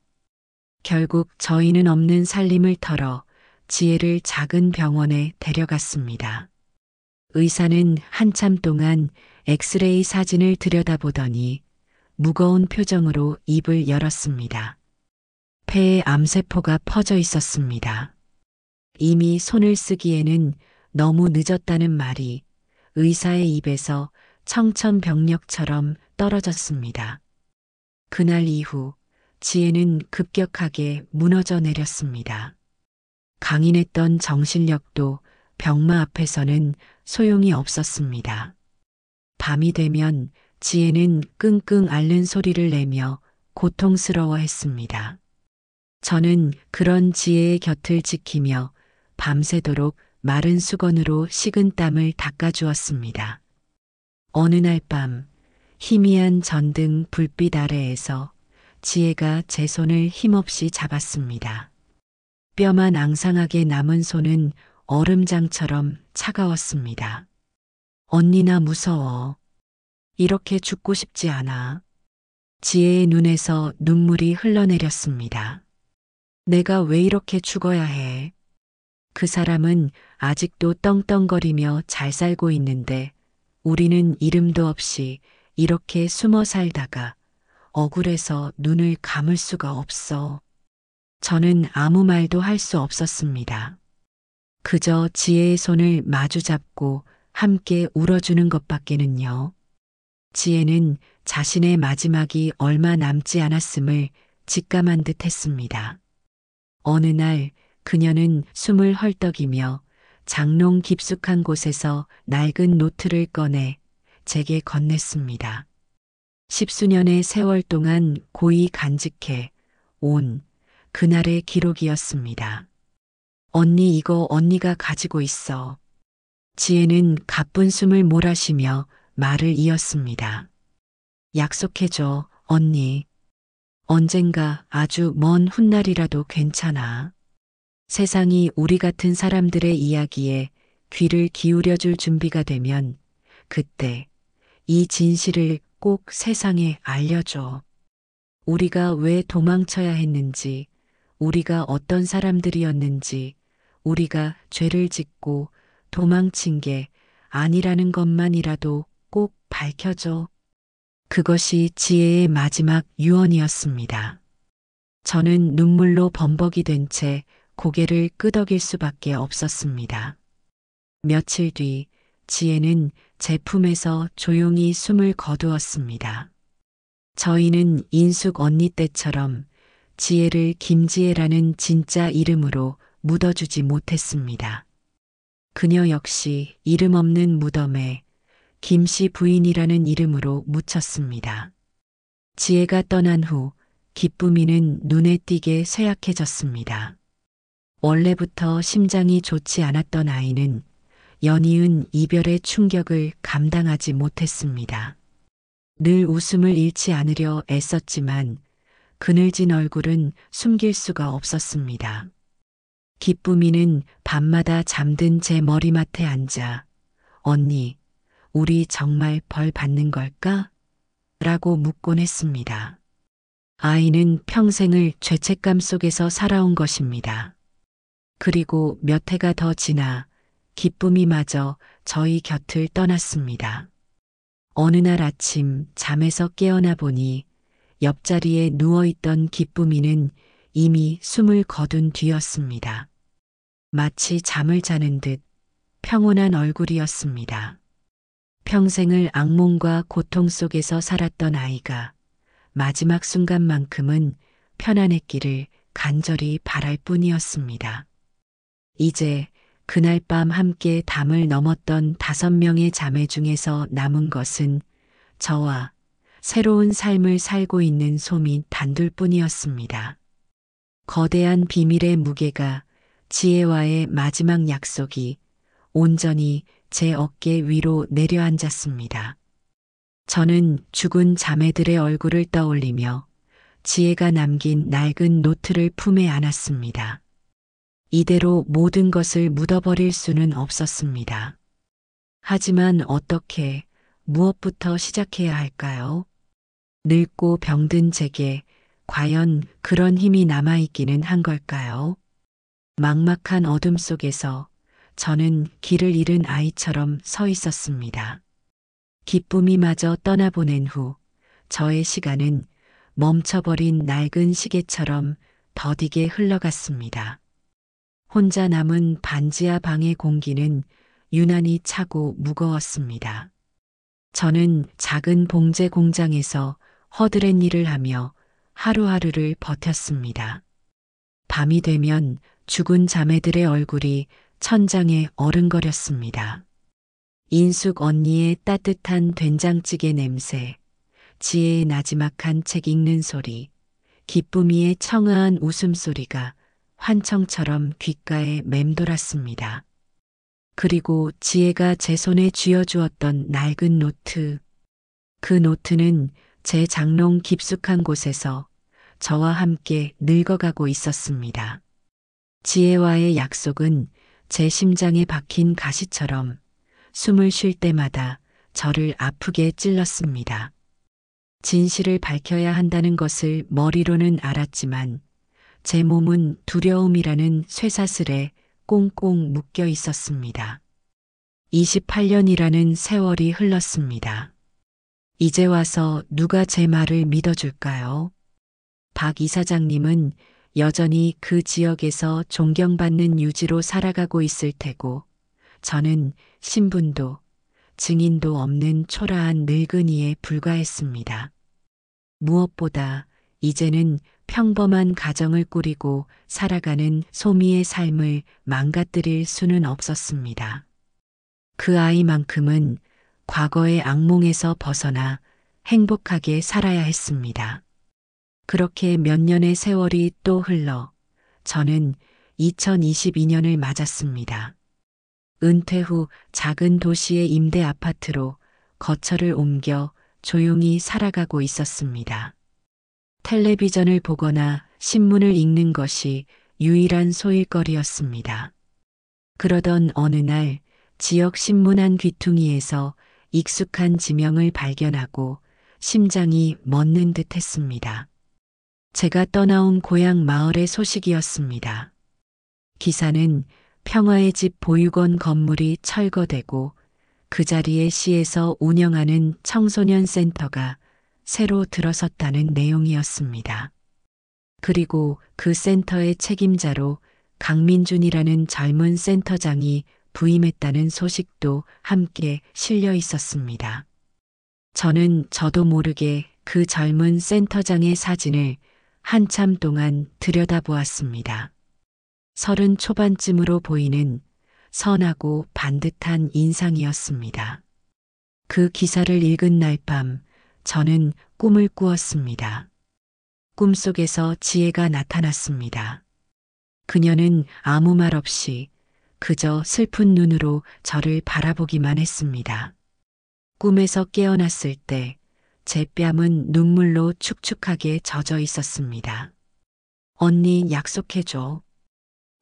결국 저희는 없는 살림을 털어 지혜를 작은 병원에 데려갔습니다. 의사는 한참 동안 엑스레이 사진을 들여다보더니 무거운 표정으로 입을 열었습니다. 폐에 암세포가 퍼져 있었습니다. 이미 손을 쓰기에는 너무 늦었다는 말이 의사의 입에서 청천벽력처럼 떨어졌습니다. 그날 이후 지혜는 급격하게 무너져 내렸습니다. 강인했던 정신력도 병마 앞에서는 소용이 없었습니다. 밤이 되면 지혜는 끙끙 앓는 소리를 내며 고통스러워했습니다. 저는 그런 지혜의 곁을 지키며 밤새도록 마른 수건으로 식은 땀을 닦아주었습니다. 어느 날 밤 희미한 전등 불빛 아래에서 지혜가 제 손을 힘없이 잡았습니다. 뼈만 앙상하게 남은 손은 얼음장처럼 차가웠습니다. 언니 나 무서워. 이렇게 죽고 싶지 않아. 지혜의 눈에서 눈물이 흘러내렸습니다. 내가 왜 이렇게 죽어야 해? 그 사람은 아직도 떵떵거리며 잘 살고 있는데 우리는 이름도 없이 이렇게 숨어 살다가 억울해서 눈을 감을 수가 없어. 저는 아무 말도 할 수 없었습니다. 그저 지혜의 손을 마주 잡고 함께 울어주는 것밖에는요. 지혜는 자신의 마지막이 얼마 남지 않았음을 직감한 듯 했습니다. 어느 날 그녀는 숨을 헐떡이며 장롱 깊숙한 곳에서 낡은 노트를 꺼내 제게 건넸습니다. 십수년의 세월 동안 고이 간직해 온 그날의 기록이었습니다. 언니 이거 언니가 가지고 있어. 지혜는 가쁜 숨을 몰아쉬며 말을 이었습니다. 약속해줘, 언니. 언젠가 아주 먼 훗날이라도 괜찮아. 세상이 우리 같은 사람들의 이야기에 귀를 기울여줄 준비가 되면 그때 이 진실을 꼭 세상에 알려줘. 우리가 왜 도망쳐야 했는지, 우리가 어떤 사람들이었는지, 우리가 죄를 짓고 도망친 게 아니라는 것만이라도 꼭 밝혀줘. 그것이 지혜의 마지막 유언이었습니다. 저는 눈물로 범벅이 된 채 고개를 끄덕일 수밖에 없었습니다. 며칠 뒤 지혜는 제 품에서 조용히 숨을 거두었습니다. 저희는 인숙 언니 때처럼 지혜를 김지혜라는 진짜 이름으로 묻어주지 못했습니다. 그녀 역시 이름 없는 무덤에 김씨 부인이라는 이름으로 묻혔습니다. 지혜가 떠난 후 기쁨이는 눈에 띄게 쇠약해졌습니다. 원래부터 심장이 좋지 않았던 아이는 연이은 이별의 충격을 감당하지 못했습니다. 늘 웃음을 잃지 않으려 애썼지만 그늘진 얼굴은 숨길 수가 없었습니다. 기쁨이는 밤마다 잠든 제 머리맡에 앉아 언니, 우리 정말 벌 받는 걸까? 라고 묻곤 했습니다. 아이는 평생을 죄책감 속에서 살아온 것입니다. 그리고 몇 해가 더 지나 기쁨이마저 저희 곁을 떠났습니다. 어느 날 아침 잠에서 깨어나 보니 옆자리에 누워있던 기쁨이는 이미 숨을 거둔 뒤였습니다. 마치 잠을 자는 듯 평온한 얼굴이었습니다. 평생을 악몽과 고통 속에서 살았던 아이가 마지막 순간만큼은 편안했기를 간절히 바랄 뿐이었습니다. 이제 그날 밤 함께 담을 넘었던 5명의 자매 중에서 남은 것은 저와 새로운 삶을 살고 있는 솜이 단둘뿐이었습니다. 거대한 비밀의 무게가 지혜와의 마지막 약속이 온전히 제 어깨 위로 내려앉았습니다. 저는 죽은 자매들의 얼굴을 떠올리며 지혜가 남긴 낡은 노트를 품에 안았습니다. 이대로 모든 것을 묻어버릴 수는 없었습니다. 하지만 어떻게, 무엇부터 시작해야 할까요? 늙고 병든 제게 과연 그런 힘이 남아있기는 한 걸까요? 막막한 어둠 속에서 저는 길을 잃은 아이처럼 서 있었습니다. 기쁨이마저 떠나보낸 후 저의 시간은 멈춰버린 낡은 시계처럼 더디게 흘러갔습니다. 혼자 남은 반지하 방의 공기는 유난히 차고 무거웠습니다. 저는 작은 봉제 공장에서 허드렛 일을 하며 하루하루를 버텼습니다. 밤이 되면 죽은 자매들의 얼굴이 천장에 어른거렸습니다. 인숙 언니의 따뜻한 된장찌개 냄새, 지혜의 나지막한 책 읽는 소리, 기쁨이의 청아한 웃음소리가 환청처럼 귓가에 맴돌았습니다. 그리고 지혜가 제 손에 쥐어주었던 낡은 노트. 그 노트는 제 장롱 깊숙한 곳에서 저와 함께 늙어가고 있었습니다. 지혜와의 약속은 제 심장에 박힌 가시처럼 숨을 쉴 때마다 저를 아프게 찔렀습니다. 진실을 밝혀야 한다는 것을 머리로는 알았지만 제 몸은 두려움이라는 쇠사슬에 꽁꽁 묶여 있었습니다. 28년이라는 세월이 흘렀습니다. 이제 와서 누가 제 말을 믿어줄까요? 박 이사장님은 여전히 그 지역에서 존경받는 유지로 살아가고 있을 테고 저는 신분도 증인도 없는 초라한 늙은이에 불과했습니다. 무엇보다 이제는 평범한 가정을 꾸리고 살아가는 소미의 삶을 망가뜨릴 수는 없었습니다. 그 아이만큼은 과거의 악몽에서 벗어나 행복하게 살아야 했습니다. 그렇게 몇 년의 세월이 또 흘러 저는 2022년을 맞았습니다. 은퇴 후 작은 도시의 임대 아파트로 거처를 옮겨 조용히 살아가고 있었습니다. 텔레비전을 보거나 신문을 읽는 것이 유일한 소일거리였습니다. 그러던 어느 날 지역 신문 한 귀퉁이에서 익숙한 지명을 발견하고 심장이 멎는 듯 했습니다. 제가 떠나온 고향 마을의 소식이었습니다. 기사는 평화의 집 보육원 건물이 철거되고 그 자리에 시에서 운영하는 청소년 센터가 새로 들어섰다는 내용이었습니다. 그리고 그 센터의 책임자로 강민준이라는 젊은 센터장이 부임했다는 소식도 함께 실려 있었습니다. 저는 저도 모르게 그 젊은 센터장의 사진을 한참 동안 들여다보았습니다. 30 초반쯤으로 보이는 선하고 반듯한 인상이었습니다. 그 기사를 읽은 날 밤 저는 꿈을 꾸었습니다. 꿈속에서 지혜가 나타났습니다. 그녀는 아무 말 없이 그저 슬픈 눈으로 저를 바라보기만 했습니다. 꿈에서 깨어났을 때 제 뺨은 눈물로 축축하게 젖어 있었습니다. 언니 약속해줘.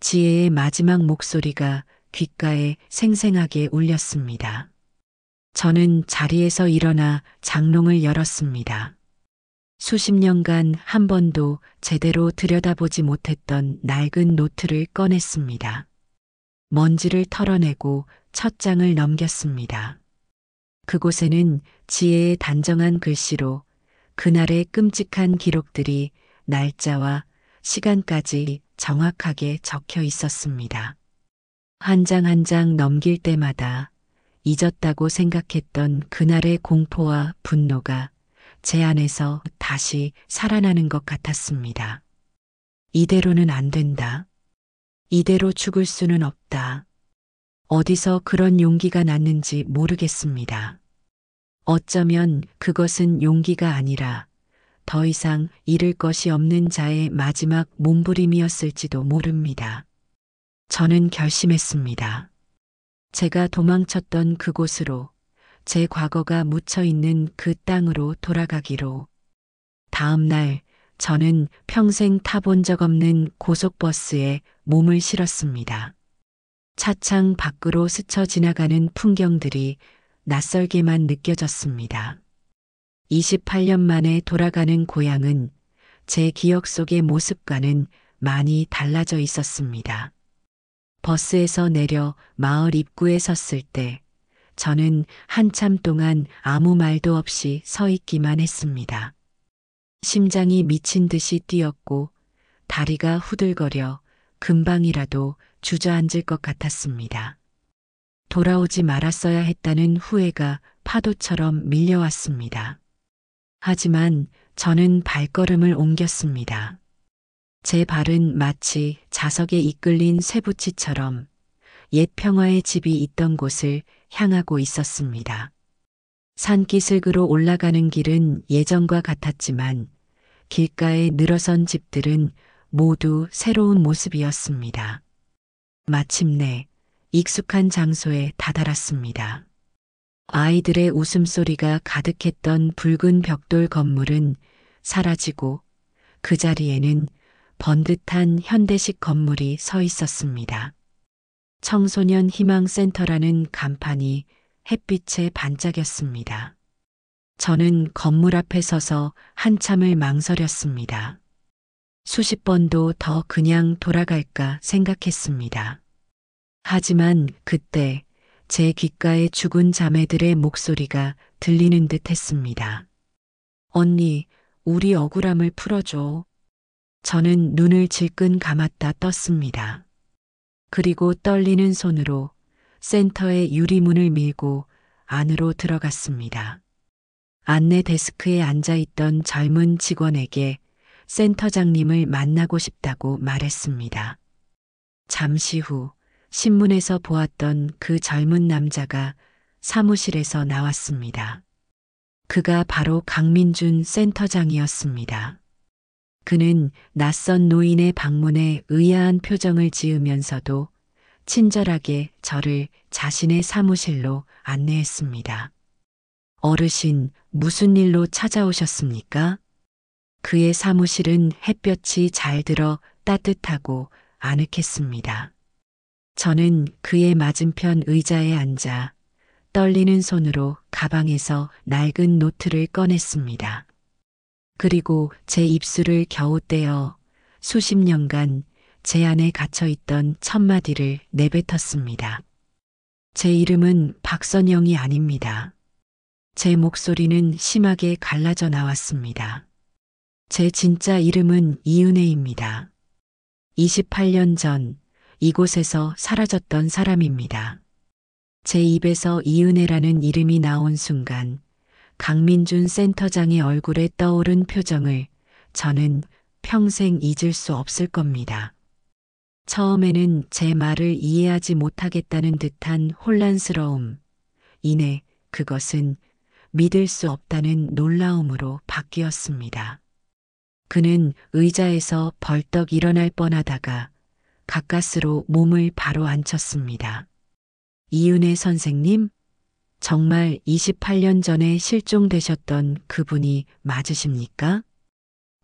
지혜의 마지막 목소리가 귓가에 생생하게 울렸습니다. 저는 자리에서 일어나 장롱을 열었습니다. 수십 년간 한 번도 제대로 들여다보지 못했던 낡은 노트를 꺼냈습니다. 먼지를 털어내고 첫 장을 넘겼습니다. 그곳에는 지혜의 단정한 글씨로 그날의 끔찍한 기록들이 날짜와 시간까지 정확하게 적혀 있었습니다. 한 장 한 장 넘길 때마다 잊었다고 생각했던 그날의 공포와 분노가 제 안에서 다시 살아나는 것 같았습니다. 이대로는 안 된다. 이대로 죽을 수는 없다. 어디서 그런 용기가 났는지 모르겠습니다. 어쩌면 그것은 용기가 아니라 더 이상 잃을 것이 없는 자의 마지막 몸부림이었을지도 모릅니다. 저는 결심했습니다. 제가 도망쳤던 그곳으로, 제 과거가 묻혀 있는 그 땅으로 돌아가기로. 다음 날 저는 평생 타본 적 없는 고속버스에 몸을 실었습니다. 차창 밖으로 스쳐 지나가는 풍경들이 낯설게만 느껴졌습니다. 28년 만에 돌아가는 고향은 제 기억 속의 모습과는 많이 달라져 있었습니다. 버스에서 내려 마을 입구에 섰을 때 저는 한참 동안 아무 말도 없이 서 있기만 했습니다. 심장이 미친 듯이 뛰었고 다리가 후들거려 금방이라도 주저앉을 것 같았습니다. 돌아오지 말았어야 했다는 후회가 파도처럼 밀려왔습니다. 하지만 저는 발걸음을 옮겼습니다. 제 발은 마치 자석에 이끌린 쇠붙이처럼 옛 평화의 집이 있던 곳을 향하고 있었습니다. 산기슭으로 올라가는 길은 예전과 같았지만 길가에 늘어선 집들은 모두 새로운 모습이었습니다. 마침내 익숙한 장소에 다다랐습니다. 아이들의 웃음소리가 가득했던 붉은 벽돌 건물은 사라지고 그 자리에는 번듯한 현대식 건물이 서 있었습니다. 청소년 희망센터라는 간판이 햇빛에 반짝였습니다. 저는 건물 앞에 서서 한참을 망설였습니다. 수십 번도 더 그냥 돌아갈까 생각했습니다. 하지만 그때 제 귓가에 죽은 자매들의 목소리가 들리는 듯 했습니다. 언니, 우리 억울함을 풀어줘. 저는 눈을 질끈 감았다 떴습니다. 그리고 떨리는 손으로 센터의 유리문을 밀고 안으로 들어갔습니다. 안내 데스크에 앉아있던 젊은 직원에게 센터장님을 만나고 싶다고 말했습니다. 잠시 후 신문에서 보았던 그 젊은 남자가 사무실에서 나왔습니다. 그가 바로 강민준 센터장이었습니다. 그는 낯선 노인의 방문에 의아한 표정을 지으면서도 친절하게 저를 자신의 사무실로 안내했습니다. 어르신, 무슨 일로 찾아오셨습니까? 그의 사무실은 햇볕이 잘 들어 따뜻하고 아늑했습니다. 저는 그의 맞은편 의자에 앉아 떨리는 손으로 가방에서 낡은 노트를 꺼냈습니다. 그리고 제 입술을 겨우 떼어 수십 년간 제 안에 갇혀 있던 첫마디를 내뱉었습니다. 제 이름은 박선영이 아닙니다. 제 목소리는 심하게 갈라져 나왔습니다. 제 진짜 이름은 이은혜입니다. 28년 전 이곳에서 사라졌던 사람입니다. 제 입에서 이은혜라는 이름이 나온 순간 강민준 센터장의 얼굴에 떠오른 표정을 저는 평생 잊을 수 없을 겁니다. 처음에는 제 말을 이해하지 못하겠다는 듯한 혼란스러움, 이내 그것은 믿을 수 없다는 놀라움으로 바뀌었습니다. 그는 의자에서 벌떡 일어날 뻔하다가 가까스로 몸을 바로 앉혔습니다. 이은혜 선생님, 정말 28년 전에 실종되셨던 그분이 맞으십니까?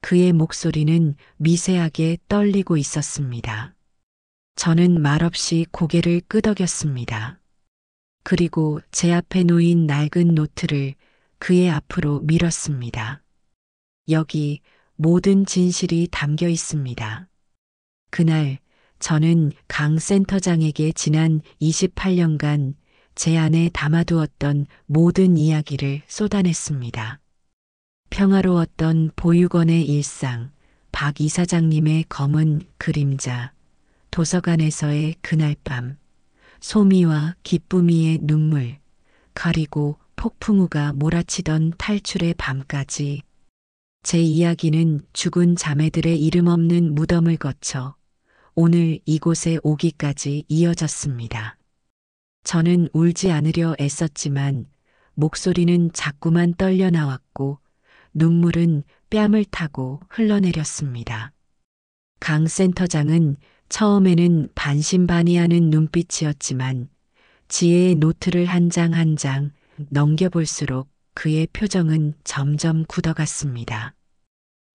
그의 목소리는 미세하게 떨리고 있었습니다. 저는 말없이 고개를 끄덕였습니다. 그리고 제 앞에 놓인 낡은 노트를 그의 앞으로 밀었습니다. 여기 모든 진실이 담겨 있습니다. 그날 저는 강 센터장에게 지난 28년간 제 안에 담아두었던 모든 이야기를 쏟아냈습니다. 평화로웠던 보육원의 일상, 박 이사장님의 검은 그림자, 도서관에서의 그날 밤, 소미와 기쁨이의 눈물, 그리고 폭풍우가 몰아치던 탈출의 밤까지 제 이야기는 죽은 자매들의 이름 없는 무덤을 거쳐 오늘 이곳에 오기까지 이어졌습니다. 저는 울지 않으려 애썼지만 목소리는 자꾸만 떨려 나왔고 눈물은 뺨을 타고 흘러내렸습니다. 강 센터장은 처음에는 반신반의하는 눈빛이었지만 지혜의 노트를 한 장 한 장 넘겨볼수록 그의 표정은 점점 굳어갔습니다.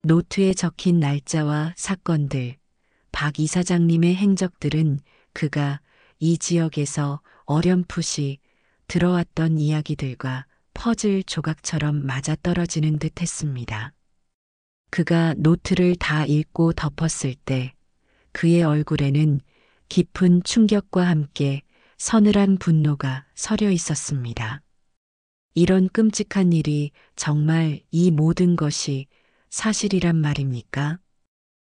노트에 적힌 날짜와 사건들, 박 이사장님의 행적들은 그가 이 지역에서 어렴풋이 들어왔던 이야기들과 퍼즐 조각처럼 맞아떨어지는 듯 했습니다. 그가 노트를 다 읽고 덮었을 때 그의 얼굴에는 깊은 충격과 함께 서늘한 분노가 서려 있었습니다. 이런 끔찍한 일이 정말 이 모든 것이 사실이란 말입니까?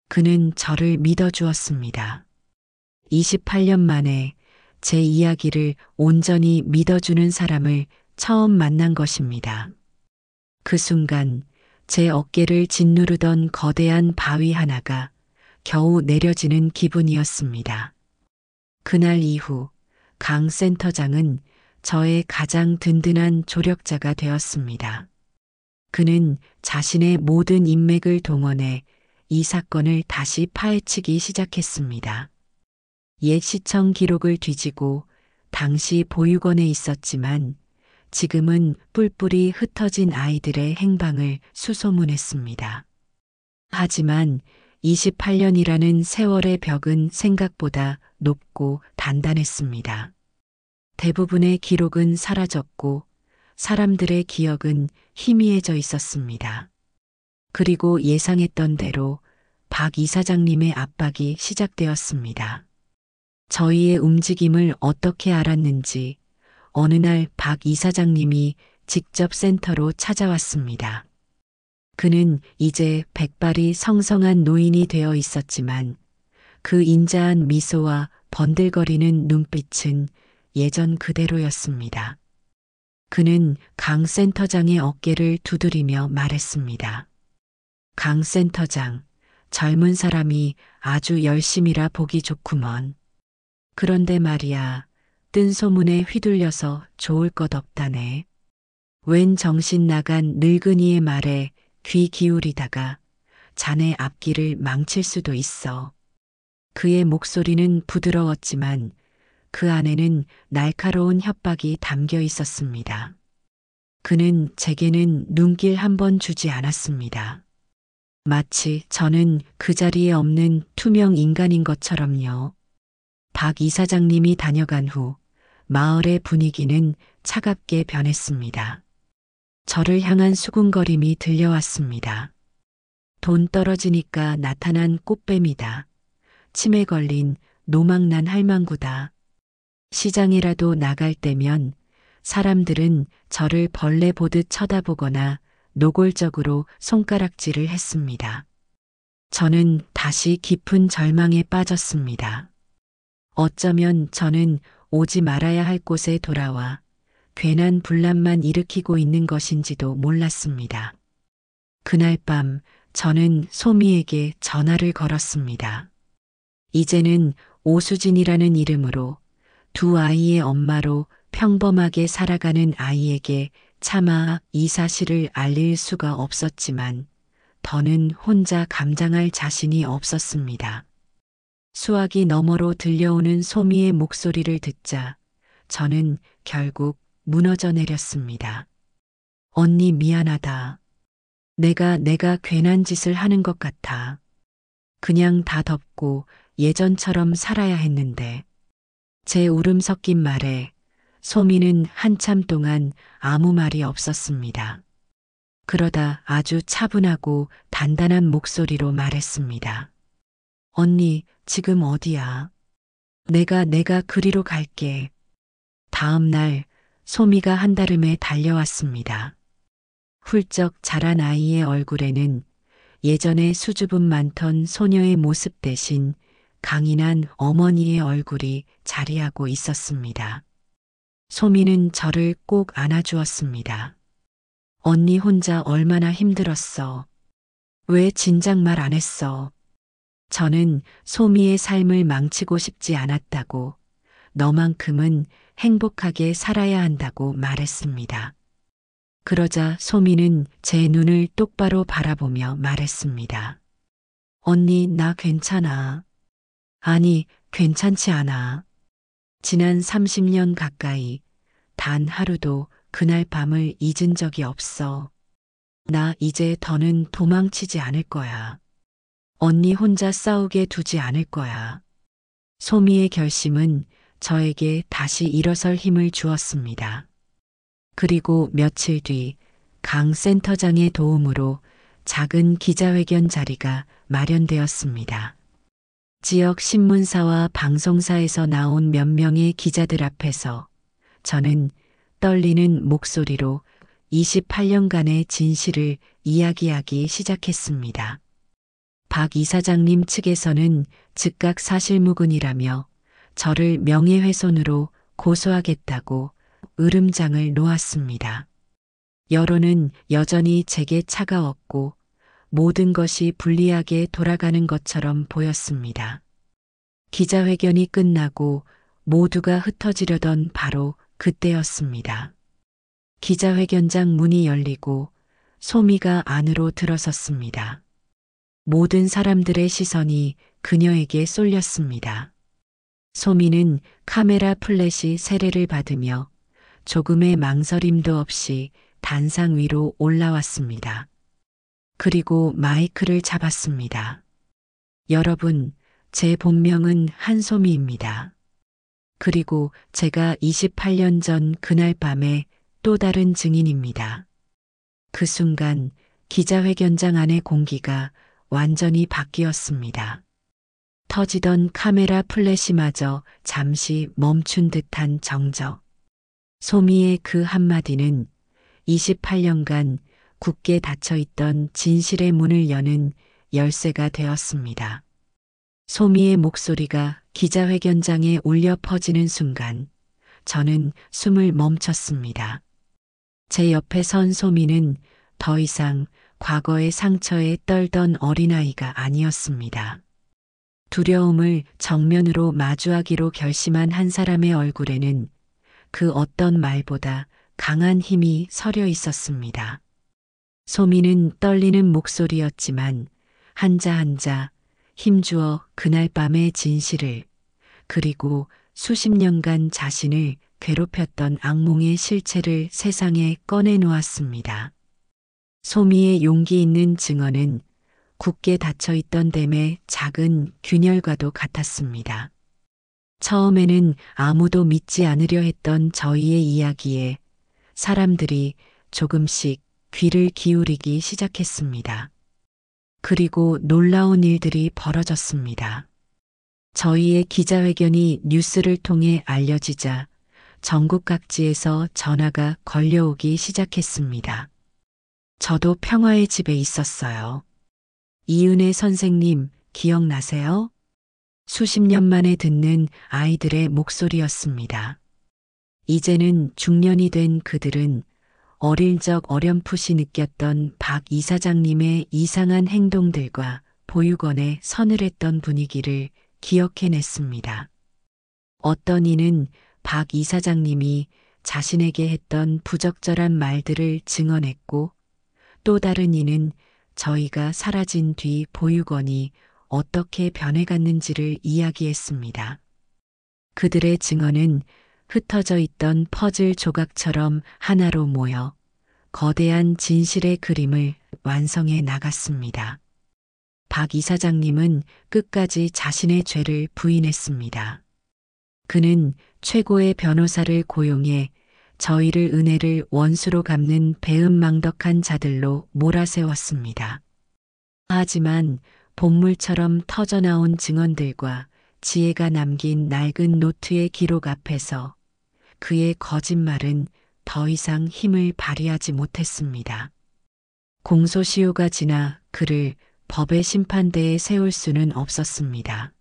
그는 저를 믿어주었습니다. 28년 만에 제 이야기를 온전히 믿어주는 사람을 처음 만난 것입니다. 그 순간 제 어깨를 짓누르던 거대한 바위 하나가 겨우 내려지는 기분이었습니다. 그날 이후 강 센터장은 저의 가장 든든한 조력자가 되었습니다. 그는 자신의 모든 인맥을 동원해 이 사건을 다시 파헤치기 시작했습니다. 옛 시청 기록을 뒤지고 당시 보육원에 있었지만 지금은 뿔뿔이 흩어진 아이들의 행방을 수소문했습니다. 하지만 28년이라는 세월의 벽은 생각보다 높고 단단했습니다. 대부분의 기록은 사라졌고 사람들의 기억은 희미해져 있었습니다. 그리고 예상했던 대로 박 이사장님의 압박이 시작되었습니다. 저희의 움직임을 어떻게 알았는지 어느 날 박 이사장님이 직접 센터로 찾아왔습니다. 그는 이제 백발이 성성한 노인이 되어 있었지만 그 인자한 미소와 번들거리는 눈빛은 예전 그대로였습니다. 그는 강 센터장의 어깨를 두드리며 말했습니다. 강 센터장, 젊은 사람이 아주 열심이라 보기 좋구먼. 그런데 말이야, 뜬 소문에 휘둘려서 좋을 것 없다네. 웬 정신 나간 늙은이의 말에 귀 기울이다가 자네 앞길을 망칠 수도 있어. 그의 목소리는 부드러웠지만 그 안에는 날카로운 협박이 담겨 있었습니다. 그는 제게는 눈길 한 번 주지 않았습니다. 마치 저는 그 자리에 없는 투명 인간인 것처럼요. 박 이사장님이 다녀간 후 마을의 분위기는 차갑게 변했습니다. 저를 향한 수군거림이 들려왔습니다. 돈 떨어지니까 나타난 꽃뱀이다. 치매 걸린 노망난 할망구다. 시장이라도 나갈 때면 사람들은 저를 벌레 보듯 쳐다보거나 노골적으로 손가락질을 했습니다. 저는 다시 깊은 절망에 빠졌습니다. 어쩌면 저는 오지 말아야 할 곳에 돌아와 괜한 분란만 일으키고 있는 것인지도 몰랐습니다. 그날 밤 저는 소미에게 전화를 걸었습니다. 이제는 오수진이라는 이름으로 두 아이의 엄마로 평범하게 살아가는 아이에게 차마 이 사실을 알릴 수가 없었지만 더는 혼자 감당할 자신이 없었습니다. 수화기 너머로 들려오는 소미의 목소리를 듣자 저는 결국 무너져 내렸습니다. 언니 미안하다. 내가 괜한 짓을 하는 것 같아. 그냥 다 덮고 예전처럼 살아야 했는데. 제 울음 섞인 말에 소미는 한참 동안 아무 말이 없었습니다. 그러다 아주 차분하고 단단한 목소리로 말했습니다. 언니, 지금 어디야? 내가 그리로 갈게. 다음 날 소미가 한달음에 달려왔습니다. 훌쩍 자란 아이의 얼굴에는 예전에 수줍음 많던 소녀의 모습 대신 강인한 어머니의 얼굴이 자리하고 있었습니다. 소미는 저를 꼭 안아주었습니다. 언니 혼자 얼마나 힘들었어. 왜 진작 말 안 했어? 저는 소미의 삶을 망치고 싶지 않았다고, 너만큼은 행복하게 살아야 한다고 말했습니다. 그러자 소미는 제 눈을 똑바로 바라보며 말했습니다. 언니, 나 괜찮아. 아니, 괜찮지 않아. 지난 30년 가까이 단 하루도 그날 밤을 잊은 적이 없어. 나 이제 더는 도망치지 않을 거야. 언니 혼자 싸우게 두지 않을 거야. 소미의 결심은 저에게 다시 일어설 힘을 주었습니다. 그리고 며칠 뒤 강 센터장의 도움으로 작은 기자회견 자리가 마련되었습니다. 지역 신문사와 방송사에서 나온 몇 명의 기자들 앞에서 저는 떨리는 목소리로 28년간의 진실을 이야기하기 시작했습니다. 박 이사장님 측에서는 즉각 사실무근이라며 저를 명예훼손으로 고소하겠다고 으름장을 놓았습니다. 여론은 여전히 제게 차가웠고 모든 것이 불리하게 돌아가는 것처럼 보였습니다. 기자회견이 끝나고 모두가 흩어지려던 바로 그때였습니다. 기자회견장 문이 열리고 소미가 안으로 들어섰습니다. 모든 사람들의 시선이 그녀에게 쏠렸습니다. 소미는 카메라 플래시 세례를 받으며 조금의 망설임도 없이 단상 위로 올라왔습니다. 그리고 마이크를 잡았습니다. 여러분, 제 본명은 한소미입니다. 그리고 제가 28년 전 그날 밤에 또 다른 증인입니다. 그 순간 기자회견장 안의 공기가 완전히 바뀌었습니다. 터지던 카메라 플래시마저 잠시 멈춘 듯한 정적. 소미의 그 한마디는 28년간 굳게 닫혀있던 진실의 문을 여는 열쇠가 되었습니다. 소미의 목소리가 기자회견장에 울려 퍼지는 순간 저는 숨을 멈췄습니다. 제 옆에 선 소미는 더 이상 과거의 상처에 떨던 어린아이가 아니었습니다. 두려움을 정면으로 마주하기로 결심한 한 사람의 얼굴에는 그 어떤 말보다 강한 힘이 서려 있었습니다. 소미는 떨리는 목소리였지만 한자 한자 힘주어 그날 밤의 진실을, 그리고 수십 년간 자신을 괴롭혔던 악몽의 실체를 세상에 꺼내놓았습니다. 소미의 용기 있는 증언은 굳게 닫혀있던 댐의 작은 균열과도 같았습니다. 처음에는 아무도 믿지 않으려 했던 저희의 이야기에 사람들이 조금씩 귀를 기울이기 시작했습니다. 그리고 놀라운 일들이 벌어졌습니다. 저희의 기자회견이 뉴스를 통해 알려지자 전국 각지에서 전화가 걸려오기 시작했습니다. 저도 평화의 집에 있었어요. 이은혜 선생님, 기억나세요? 수십 년 만에 듣는 아이들의 목소리였습니다. 이제는 중년이 된 그들은 어릴 적 어렴풋이 느꼈던 박 이사장님의 이상한 행동들과 보육원의 서늘했던 분위기를 기억해냈습니다. 어떤 이는 박 이사장님이 자신에게 했던 부적절한 말들을 증언했고, 또 다른 이는 저희가 사라진 뒤 보육원이 어떻게 변해갔는지를 이야기했습니다. 그들의 증언은 흩어져 있던 퍼즐 조각처럼 하나로 모여 거대한 진실의 그림을 완성해 나갔습니다. 박 이사장님은 끝까지 자신의 죄를 부인했습니다. 그는 최고의 변호사를 고용해 저희를 은혜를 원수로 갚는 배은망덕한 자들로 몰아세웠습니다. 하지만 본물처럼 터져나온 증언들과 지혜가 남긴 낡은 노트의 기록 앞에서 그의 거짓말은 더 이상 힘을 발휘하지 못했습니다. 공소시효가 지나 그를 법의 심판대에 세울 수는 없었습니다.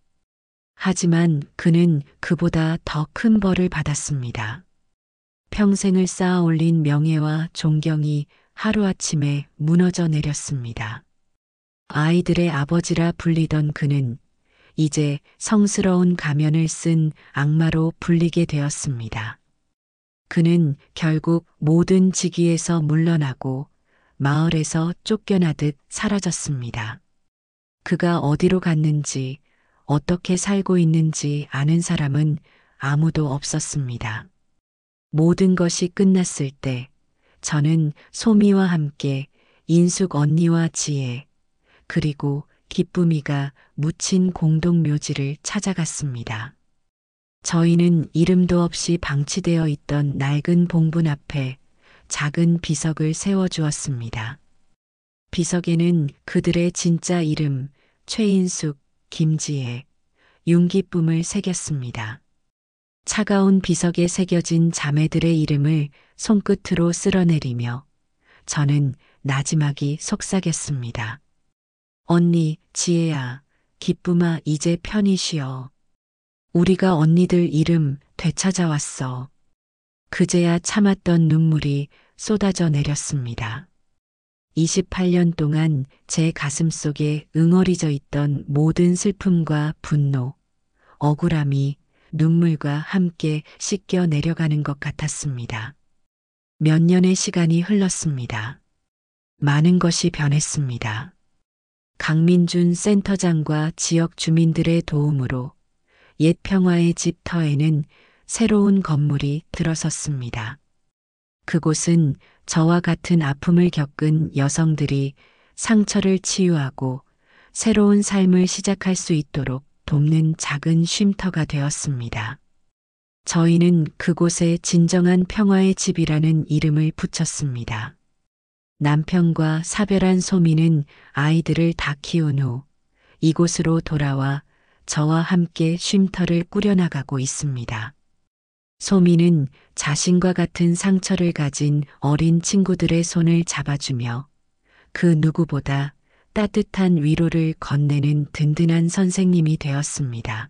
하지만 그는 그보다 더 큰 벌을 받았습니다. 평생을 쌓아 올린 명예와 존경이 하루아침에 무너져 내렸습니다. 아이들의 아버지라 불리던 그는 이제 성스러운 가면을 쓴 악마로 불리게 되었습니다. 그는 결국 모든 직위에서 물러나고 마을에서 쫓겨나듯 사라졌습니다. 그가 어디로 갔는지, 어떻게 살고 있는지 아는 사람은 아무도 없었습니다. 모든 것이 끝났을 때 저는 소미와 함께 인숙 언니와 지혜, 그리고 기쁨이가 묻힌 공동묘지를 찾아갔습니다. 저희는 이름도 없이 방치되어 있던 낡은 봉분 앞에 작은 비석을 세워주었습니다. 비석에는 그들의 진짜 이름 최인숙, 김지혜, 윤기쁨을 새겼습니다. 차가운 비석에 새겨진 자매들의 이름을 손끝으로 쓸어내리며 저는 나지막이 속삭였습니다. 언니, 지혜야, 기쁨아, 이제 편히 쉬어. 우리가 언니들 이름 되찾아왔어. 그제야 참았던 눈물이 쏟아져 내렸습니다. 28년 동안 제 가슴 속에 응어리져 있던 모든 슬픔과 분노, 억울함이 눈물과 함께 씻겨 내려가는 것 같았습니다. 몇 년의 시간이 흘렀습니다. 많은 것이 변했습니다. 강민준 센터장과 지역 주민들의 도움으로 옛 평화의 집 터에는 새로운 건물이 들어섰습니다. 그곳은 저와 같은 아픔을 겪은 여성들이 상처를 치유하고 새로운 삶을 시작할 수 있도록 돕는 작은 쉼터가 되었습니다. 저희는 그곳에 진정한 평화의 집이라는 이름을 붙였습니다. 남편과 사별한 소미는 아이들을 다 키운 후 이곳으로 돌아와 저와 함께 쉼터를 꾸려나가고 있습니다. 소미는 자신과 같은 상처를 가진 어린 친구들의 손을 잡아주며 그 누구보다 따뜻한 위로를 건네는 든든한 선생님이 되었습니다.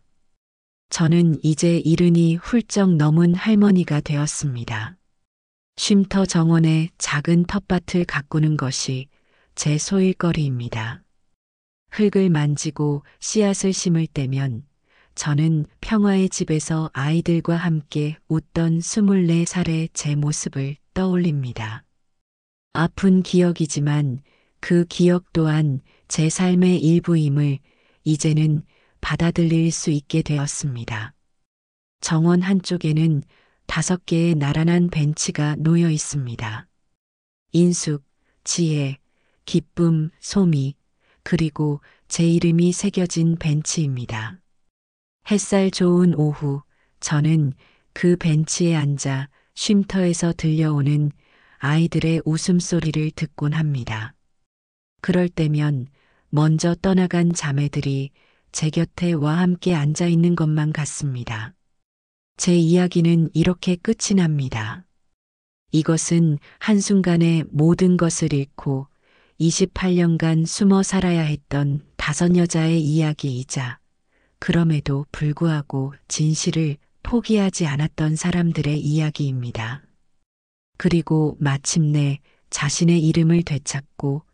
저는 이제 이른이 훌쩍 넘은 할머니가 되었습니다. 쉼터 정원에 작은 텃밭을 가꾸는 것이 제 소일거리입니다. 흙을 만지고 씨앗을 심을 때면 저는 평화의 집에서 아이들과 함께 웃던 24살의 제 모습을 떠올립니다. 아픈 기억이지만 그 기억 또한 제 삶의 일부임을 이제는 받아들일 수 있게 되었습니다. 정원 한쪽에는 5개의 나란한 벤치가 놓여 있습니다. 인숙, 지혜, 기쁨, 소미, 그리고 제 이름이 새겨진 벤치입니다. 햇살 좋은 오후, 저는 그 벤치에 앉아 쉼터에서 들려오는 아이들의 웃음소리를 듣곤 합니다. 그럴 때면 먼저 떠나간 자매들이 제 곁에 와 함께 앉아 있는 것만 같습니다. 제 이야기는 이렇게 끝이 납니다. 이것은 한순간에 모든 것을 잃고 28년간 숨어 살아야 했던 5 여자의 이야기이자 그럼에도 불구하고 진실을 포기하지 않았던 사람들의 이야기입니다. 그리고 마침내 자신의 이름을 되찾고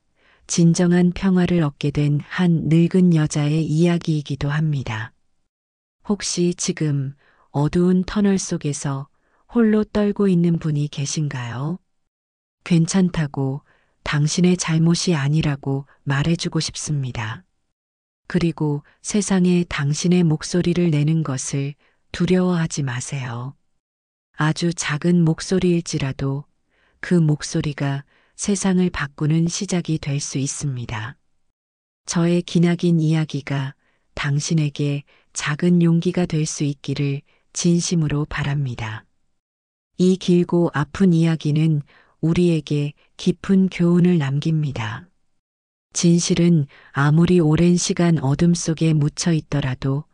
진정한 평화를 얻게 된 한 늙은 여자의 이야기이기도 합니다. 혹시 지금 어두운 터널 속에서 홀로 떨고 있는 분이 계신가요? 괜찮다고, 당신의 잘못이 아니라고 말해주고 싶습니다. 그리고 세상에 당신의 목소리를 내는 것을 두려워하지 마세요. 아주 작은 목소리일지라도 그 목소리가 세상을 바꾸는 시작이 될 수 있습니다. 저의 기나긴 이야기가 당신에게 작은 용기가 될 수 있기를 진심으로 바랍니다. 이 길고 아픈 이야기는 우리에게 깊은 교훈을 남깁니다. 진실은 아무리 오랜 시간 어둠 속에 묻혀 있더라도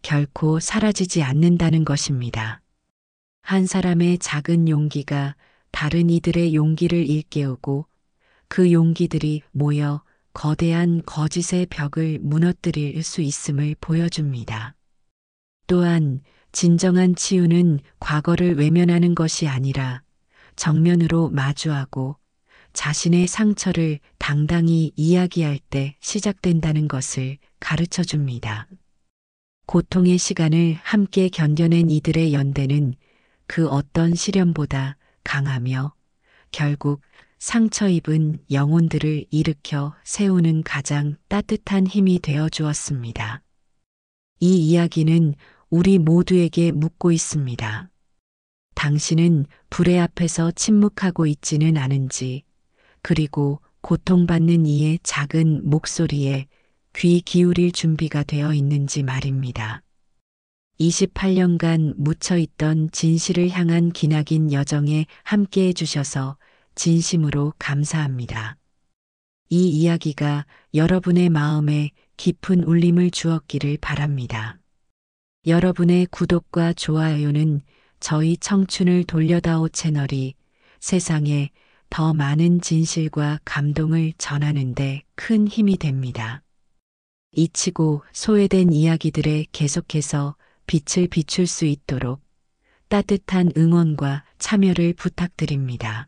결코 사라지지 않는다는 것입니다. 한 사람의 작은 용기가 다른 이들의 용기를 일깨우고 그 용기들이 모여 거대한 거짓의 벽을 무너뜨릴 수 있음을 보여줍니다. 또한 진정한 치유는 과거를 외면하는 것이 아니라 정면으로 마주하고 자신의 상처를 당당히 이야기할 때 시작된다는 것을 가르쳐 줍니다. 고통의 시간을 함께 견뎌낸 이들의 연대는 그 어떤 시련보다 강하며 결국 상처 입은 영혼들을 일으켜 세우는 가장 따뜻한 힘이 되어 주었습니다. 이 이야기는 우리 모두에게 묻고 있습니다. 당신은 불의 앞에서 침묵하고 있지는 않은지, 그리고 고통받는 이의 작은 목소리에 귀 기울일 준비가 되어 있는지 말입니다. 28년간 묻혀있던 진실을 향한 기나긴 여정에 함께해 주셔서 진심으로 감사합니다. 이 이야기가 여러분의 마음에 깊은 울림을 주었기를 바랍니다. 여러분의 구독과 좋아요는 저희 청춘을 돌려다오 채널이 세상에 더 많은 진실과 감동을 전하는데 큰 힘이 됩니다. 잊히고 소외된 이야기들에 계속해서 빛을 비출 수 있도록 따뜻한 응원과 참여를 부탁드립니다.